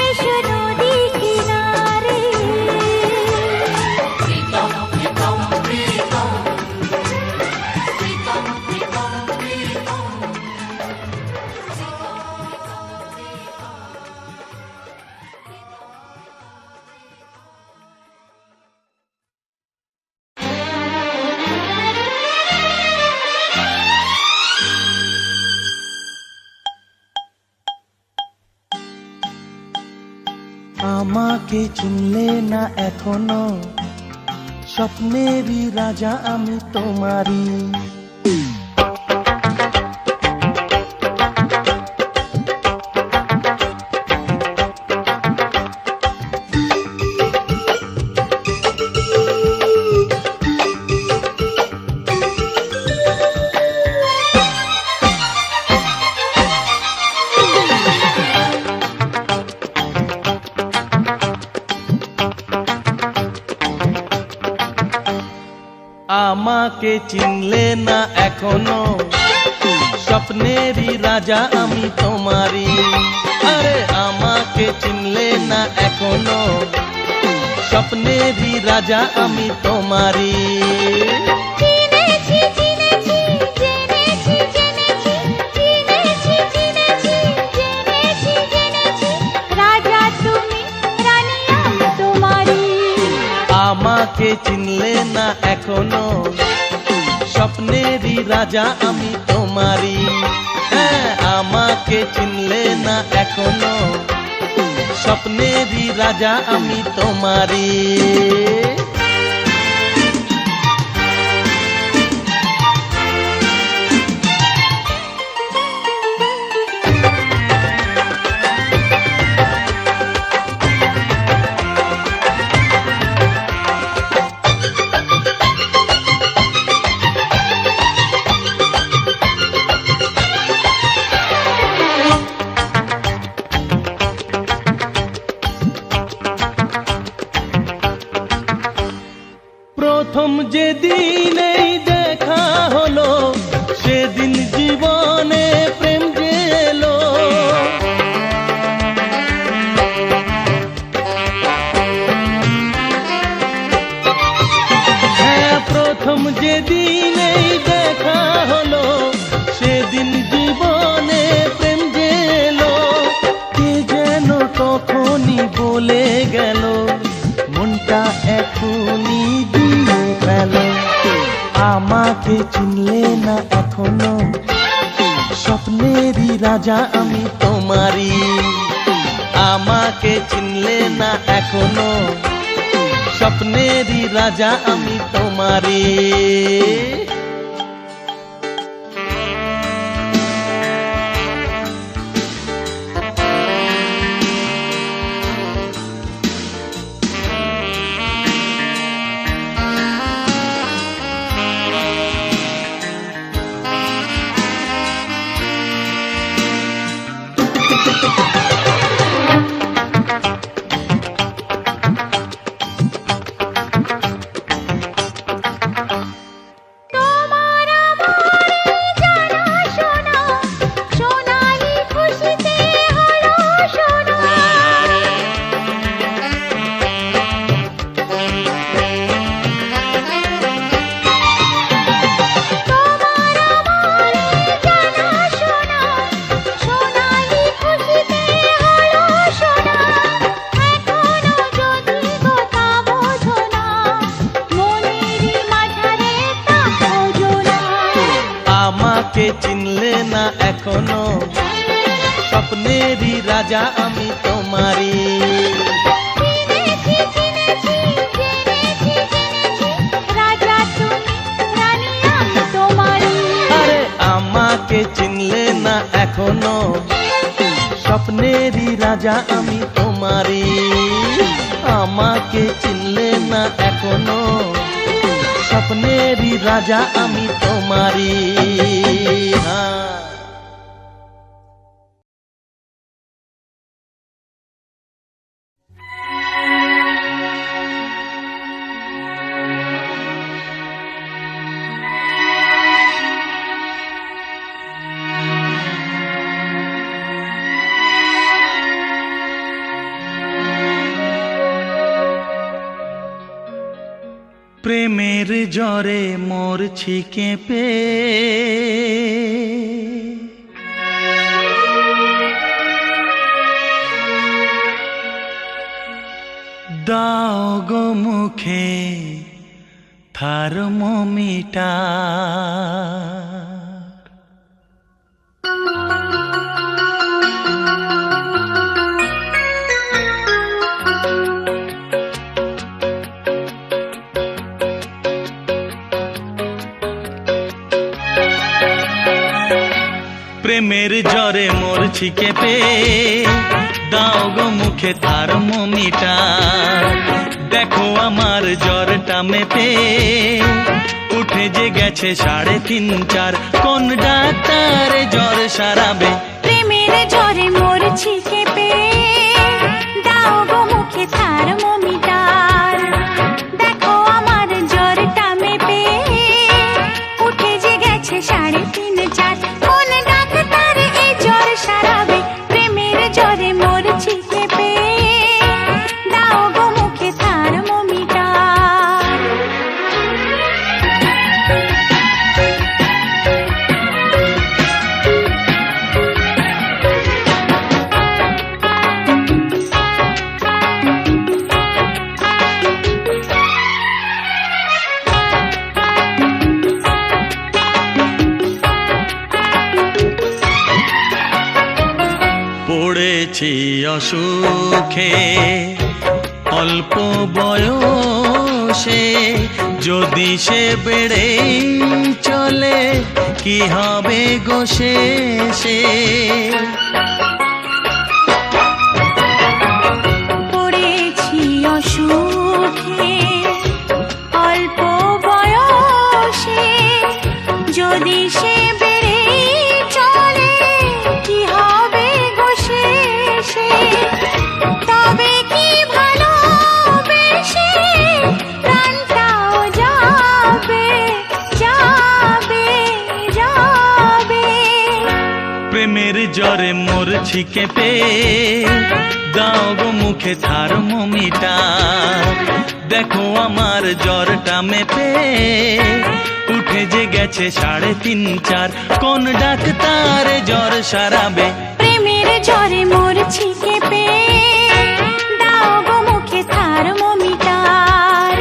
এসো নদী কিনারে। আমাকে চিনলে না এখনো, স্বপ্নেরই রাজা আমি তোমারই। আমাকে চিনলে না এখনো, স্বপ্নেরই রাজা আমি তোমারই। আরে আমাকে চিনলে না এখনো, স্বপ্নেরই রাজা আমি তোমারই। চিনেছি চিনেছি জেনেছি জেনেছি, চিনেছি চিনেছি জেনেছি জেনেছি, রাজা তুমি রানী আমি তোমারই। আমাকে চিনলে না এখনো, স্বপ্নেরই রাজা আমি তোমারই। হ্যাঁ, আমাকে চিনলে না এখনো, স্বপ্নেরই রাজা আমি তোমারই। প্রথম যেদিন এই দেখা হলো, সেদিন জীবনে প্রেম যে এলো। যেদিন এই দেখা হলো, সেদিন জীবনে প্রেম যে এলো। কে যেন তখনই বলে গেল, মনটা এখনই দিয়ে ফেল। আমাকে চিনলে না এখনো, স্বপ্নেরই রাজা আমি তোমারই। আমাকে চিনলে না এখনো, স্বপ্নেরই রাজা আমি তোমারই। তোমার আমারই জানাশোনা, সোনালি খুশিতে হলো সোনা। তোমার আমারই জানাশোনা, সোনালি খুশিতে হলো সোনা। এখনো যদি কথা বোঝো না, মনেরই মাঝারে তা বোঝো না। আমাকে চিনলে না এখনো, স্বপ্নেরই রাজা আমি তোমারই। চিনেছি চিনেছি জেনেছি জেনেছি, রাজা তুমি রানী আমি তোমারই। আরে আমাকে চিনলে না এখনো, স্বপ্নেরই রাজা আমি তোমারই। আমাকে চিনলে না এখনো, স্বপ্নেরই রাজা আমি তোমারই। হ্যাঁ। প্রেমের জ্বরে মরছি কেঁপে, দাও গো মুখে থার্মোমিটার। প্রেমের জ্বরে মরছি কেঁপে, দাও গো মুখে থার্মোমিটার। দেখো আমার জ্বরটা মেপে, উঠে যে গেছে 3.5 4। কোন ডাক্তার জ্বর সারাবে? প্রেমের জ্বরে মরছি কেঁপে, দাও গো মুখে থার্মোমিটার। দেখো আমার জ্বরটা মেপে, উঠে যে গেছে 3.5 4। কোন ডাক্তার এই জ্বর সারাবে? প্রেমের জ্বরে মরছি কেঁপে, দাও গো মুখে থার্মোমিটার। পড়েছি অসুখে অল্প বয়সে, যদি সে বেড়ে চলে কি হবে গো শেষে? পড়েছি অসুখে অল্প বয়সে, যদি সে বেড়ে চলে কি হবে গো শেষে? তবে কি ভালোবেসে প্রাণটাও যাবে যাবে যাবে। প্রেমের জ্বরে মরছি কেঁপে, দাও গো মুখে থার্মোমিটার, দেখো আমার জ্বরটা মেপে উঠে যে গেছে 3.5-4। কোন ডাক্তার জ্বর সারাবে? প্রেমের জ্বরে মরছি কেঁপে, দাও গো মুখে থার্মোমিটার।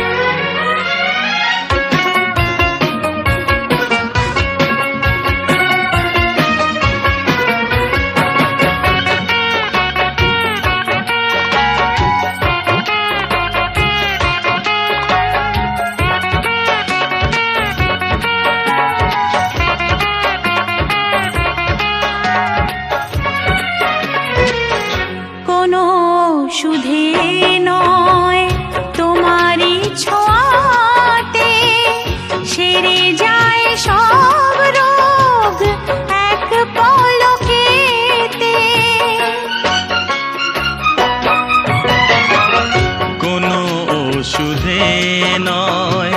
কোনো সুধে নয় তোমারই ছোঁয়াতে, সেরে যায় সব রোগ এক পলকেতে। কোনো ওষুধে নয়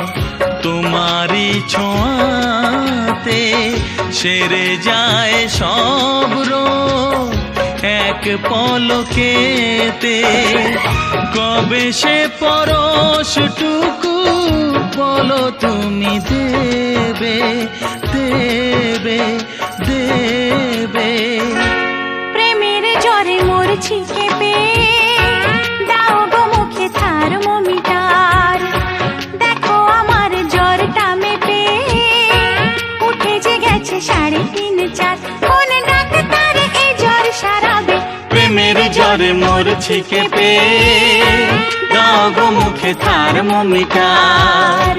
তোমারই ছোঁয়াতে, সেরে যায় সব রোগ এক পলকেতে। কবে সে পরশটুকু বলো তুমি দেবে, দেবে, দেবে? প্রেমের জ্বরে মরছি কেঁপে, দাও গো মুখে থার্মোমিটার, দেখো আমার জ্বরটা মেপে উঠে যে গেছে 3.5-4। কোন ডাক্তার এই জ্বর সারাবে? প্রেমের জ্বরে মরছি কেঁপে, দাও গো মুখে থার্মোমিটার।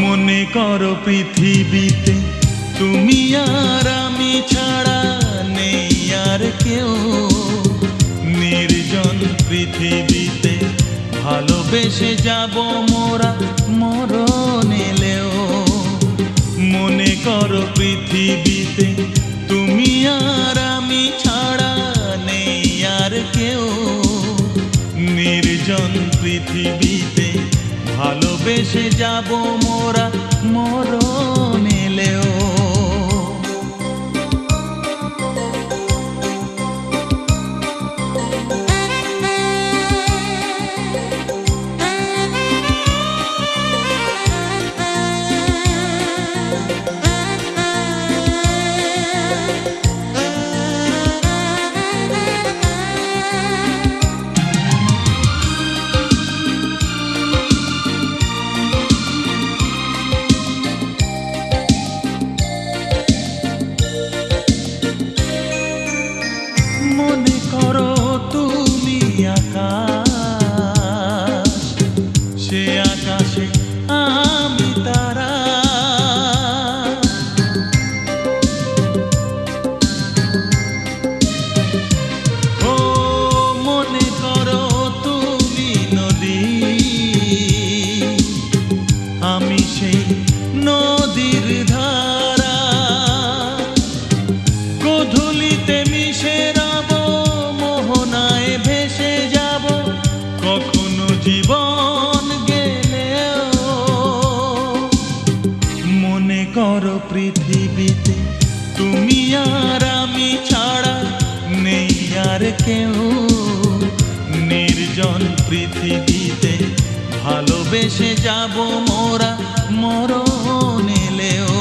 মনে করো পৃথিবীতে তুমি আর আমি ছাড়া নেই আর কেউ, নির্জন পৃথিবীতে ভালোবেসে যাব মোরা মরণ এলেও। মনে করো পৃথিবীতে তুমি আর আমি ছাড়া নেই আর কেউ, নির্জন পৃথিবীতে ভালোবেসে যাব মোরা মরণ এলেও। মনে করো তুমি আকাশ, সে আকাশে আমি তারা। ও মনে করো তুমি নদী, আমি সেই নদীর ধারা। গোধূলিতে মিশে রব, মোহনায় ভেসে যাব, কখনো জীবন গেলেও। মনে করো পৃথিবীতে তুমি আর আমি ছাড়া নেই আর কেউ, নির্জন পৃথিবীতে ভালোবেসে যাব মোরা মরণ এলেও।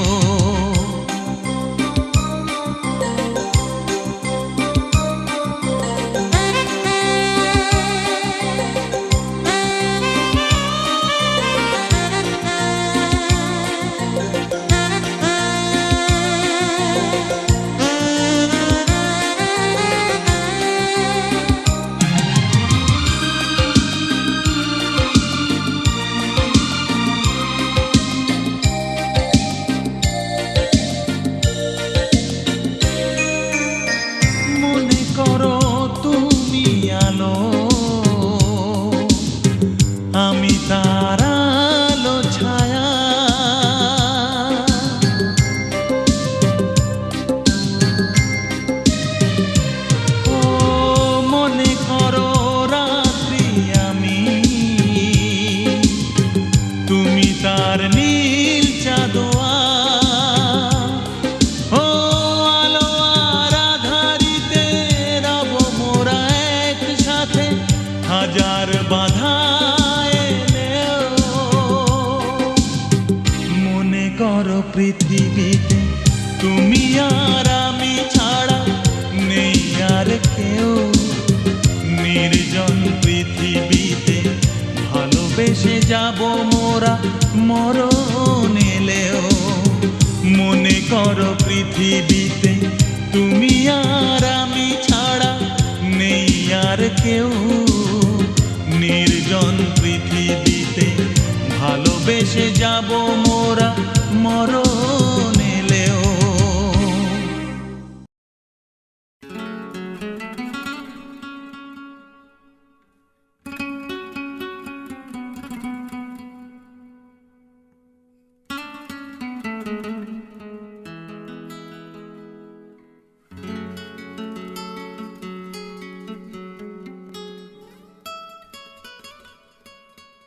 বেসে যাব মোরা মরণ এলেও।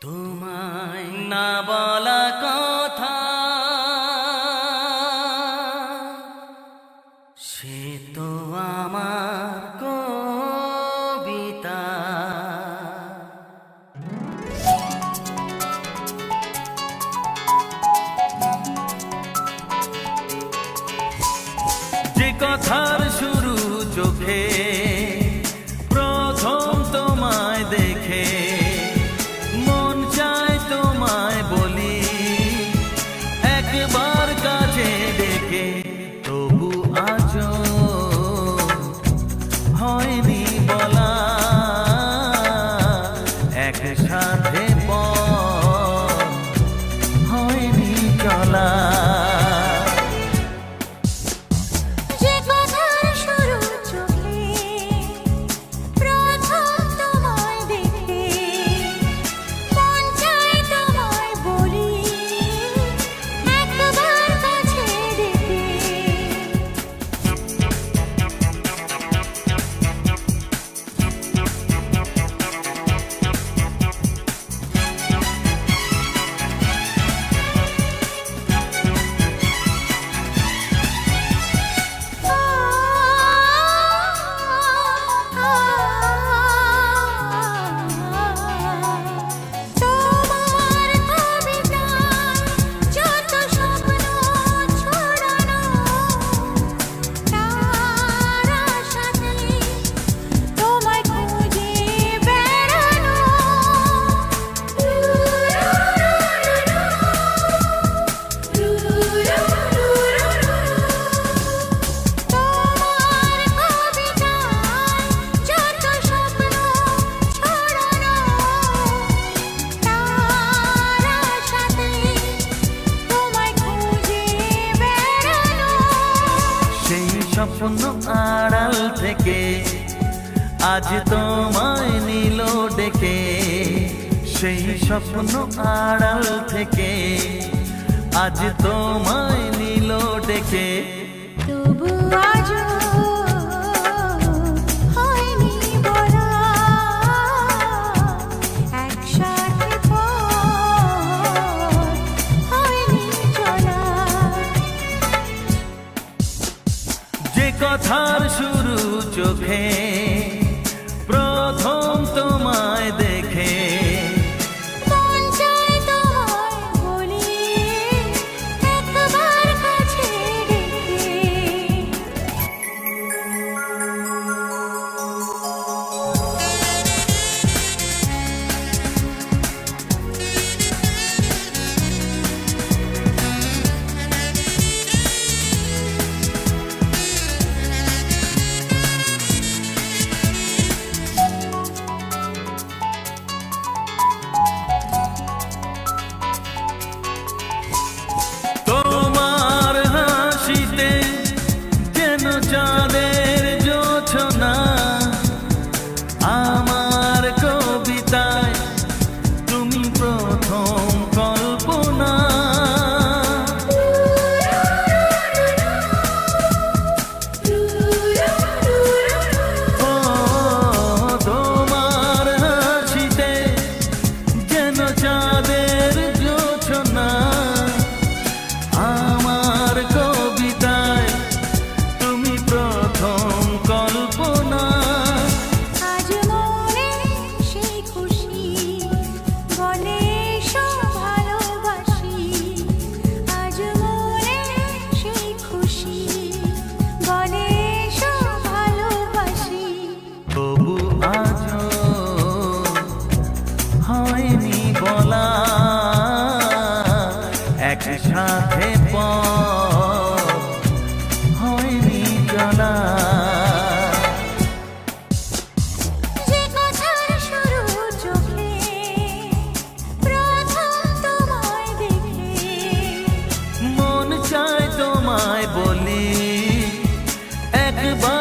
তোমায় না বলা কথা সে তো আমার কবিতা। যে কথার শুরু চোখে প্রথম তোমায় দেখে মন চায় তোমায় বলি একবার কাছে ডেকে, তবু আজও হয়নি বলা একসাথে পথ হয়নি চলা। যে কথার শুরু চোখে প্রথম তোমায় দেখে মন চায় তোমায় বলি একবার কাছে ডেকে। তোমার কবিতায় যত স্বপ্ন ছড়ানো তার আশাতে তোমায় খুঁজে বেড়ানো। তোমার কবিতায় যত স্বপ্ন ছড়ানো তার আশাতে তোমায় খুঁজে বেড়ানো। সেই স্বপ্ন আড়াল থেকে আজ তোমায় নিল ডেকে, সেই স্বপ্ন আড়াল থেকে আজ তোমায় নিল ডেকে। তবু আজও হয়নি বলা একসাথে পথ হয়নি চলা। যে কথার শুরু চোখে প্রথম তোমায় দেখে মন চায় তোমায় বলি একবার কাছে ডেকে।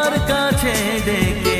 তোমার কাছে ডেকে।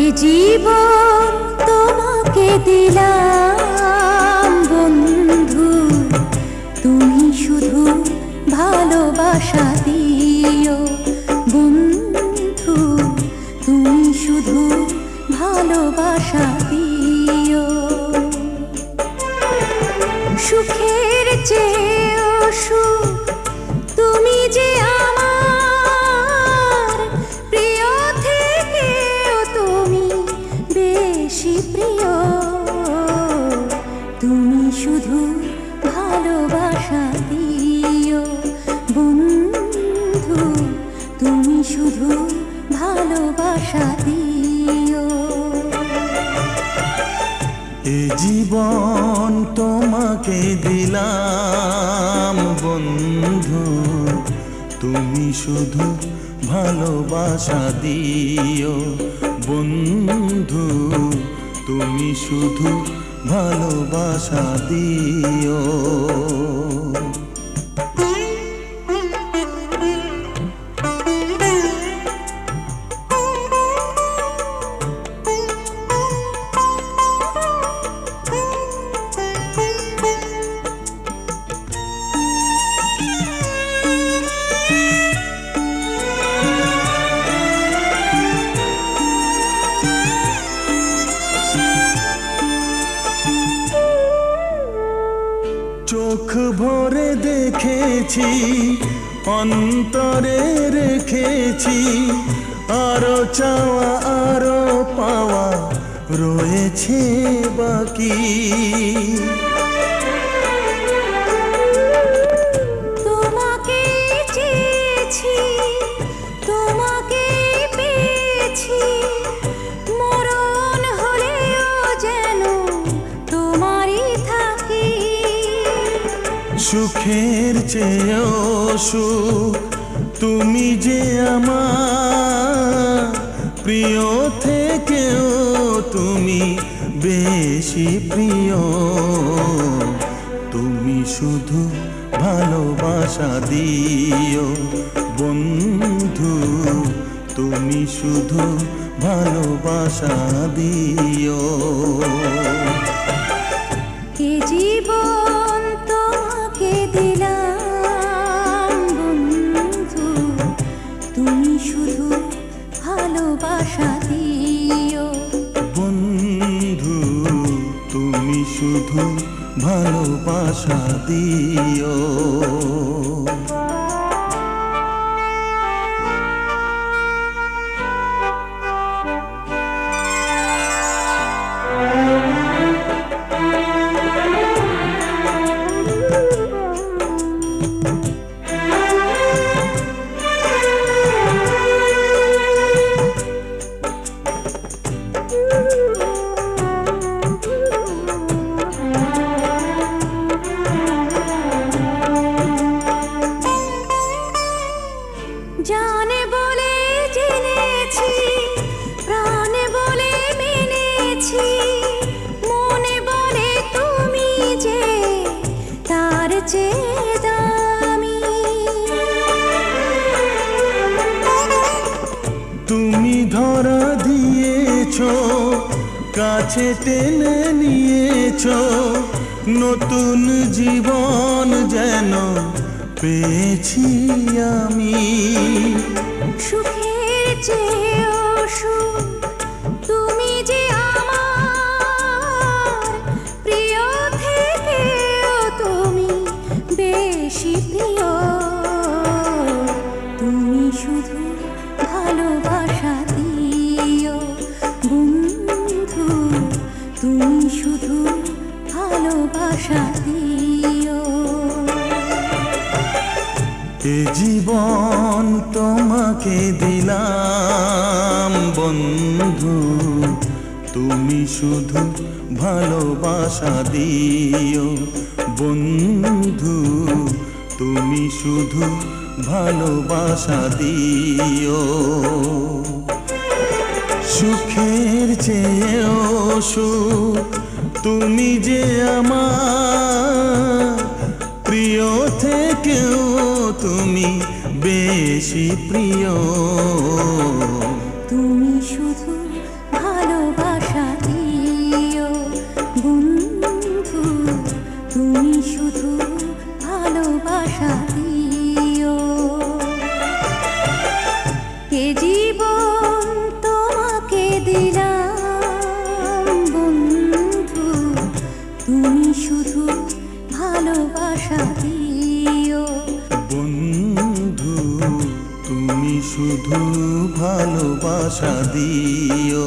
এ জীবন তোমাকে দিলাম বন্ধু, তুমি শুধু ভালোবাসা দিও বন্ধু, তুমি শুধু ভালোবাসা দিও। সুখের চেয়েও সুখ তুমি যে আমার প্রিয় থেকেও তুমি বেশি প্রিয়, তুমি শুধু ভালোবাসা দিও বন্ধু, তুমি শুধু ভালোবাসা দিও। এ জীবন তোমাকে দিলাম বন্ধু, তুমি শুধু ভালোবাসা দিও বন্ধু, তুমি শুধু ভালোবাসা দিও। চোখ ভরে দেখেছি, অন্তরে রেখেছি, আরো চাওয়া আরো পাওয়া রয়েছে বাকি। তোমাকে চেয়েছি, তোমাকে পেয়েছি, মরণ হলেও যেন তোমারই থাকি। সুখের চেয়েও সুখ তুমি যে আমার প্রিয় থেকেও তুমি বেশি প্রিয়, তুমি শুধু ভালোবাসা দিও বন্ধু, তুমি শুধু ভালোবাসা দিও। এ জীবন তোমাকে দিলাম বন্ধু, তুমি শুধু ভালোবাসা দিও বন্ধু, তুমি শুধু ভালোবাসা দিও। জানে বলে জেনেছি, প্রাণে বলে মেনেছি, মনে বলে তুমি যে তার চেয়ে দামি। তুমি ধরা দিয়েছো, কাছে টেনে নিয়েছো, নতুন জীবন যেন পেয়েছি আমি। সুখের চেয়েও সুখ তুমি যে তুমি শুধু ভালোবাসা দিও। এ জীবন তোমাকে দিলাম বন্ধু, তুমি শুধু ভালোবাসা দিও বন্ধু, তুমি শুধু ভালোবাসা দিও। সুখের চেয়েও সুখ তুমি যে আমার, প্রিয় থেকেও তুমি বেশি প্রিয়। তুমি শুধু ভালোবাসা দিও বন্ধু, তুমি শুধু ভালোবাসা দিও। এ জীবন তোমাকে দিলাম বন্ধু, তুমি শুধু ভালোবাসা দিও। বন্ধু তুমি শুধু ভালোবাসা দিও।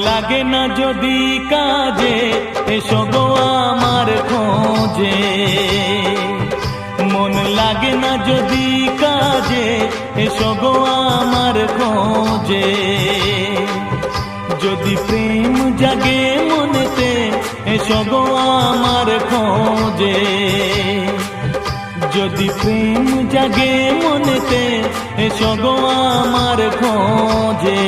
লাগে না যদি কাজে, এসো গো আমার খোঁজে। মন লাগে না যদি কাজে, এসো গো আমার খোঁজে। যদি প্রেম জাগে মনেতে, এসো গো আমার খোঁজে। যদি প্রেম জাগে মনেতে, এসো গো আমার খোঁজে।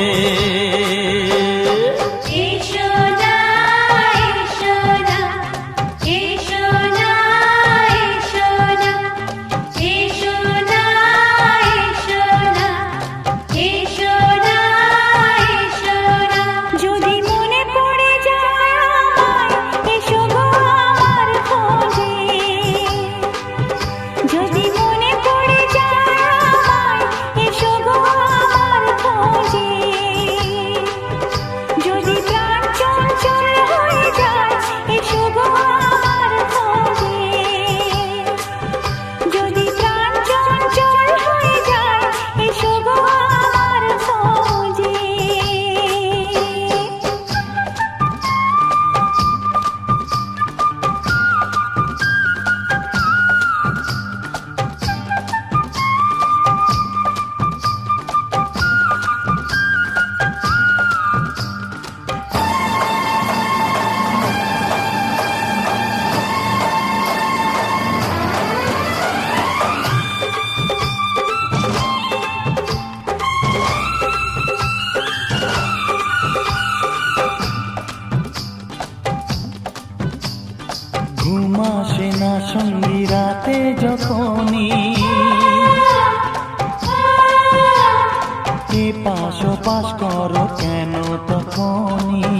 ঘুম আসে না সঙ্গী রাতে যখনই, এ পাশ ওপাশ করো কেন তখনই।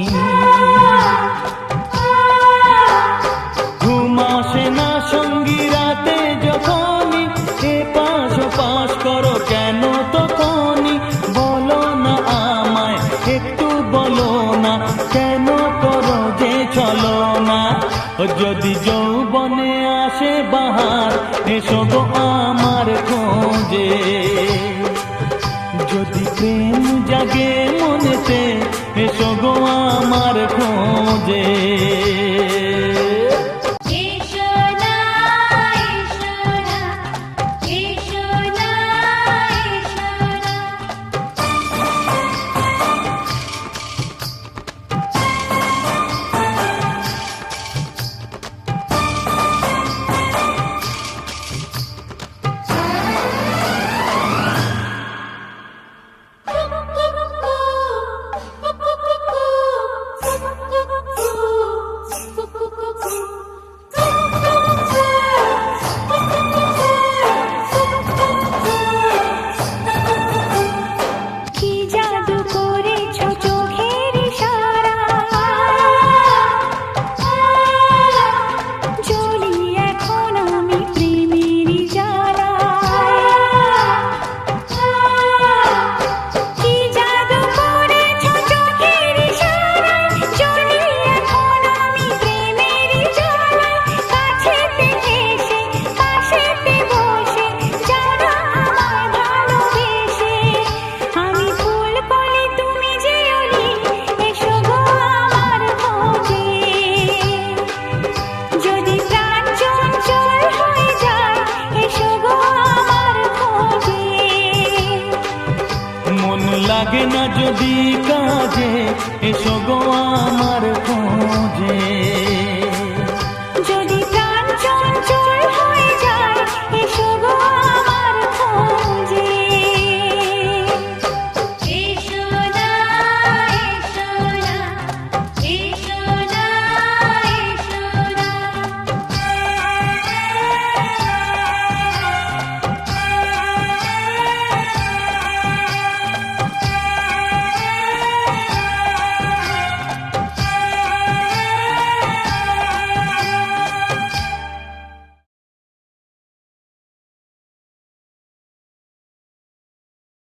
ঘুম আসে না সঙ্গী রাতে যখনই, এ পাশ ওপাশ করো কেন তখনই। বলো না আমায় একটু, বলো না কেন করো যে চলো না। যদি যৌবনে আসে বাহার, এসো গো আমার খোঁজে। যদি প্রেম জাগে মনেতে, এসো গো আমার খোঁজে। লাগে না যদি কাজে, এসো গো আমার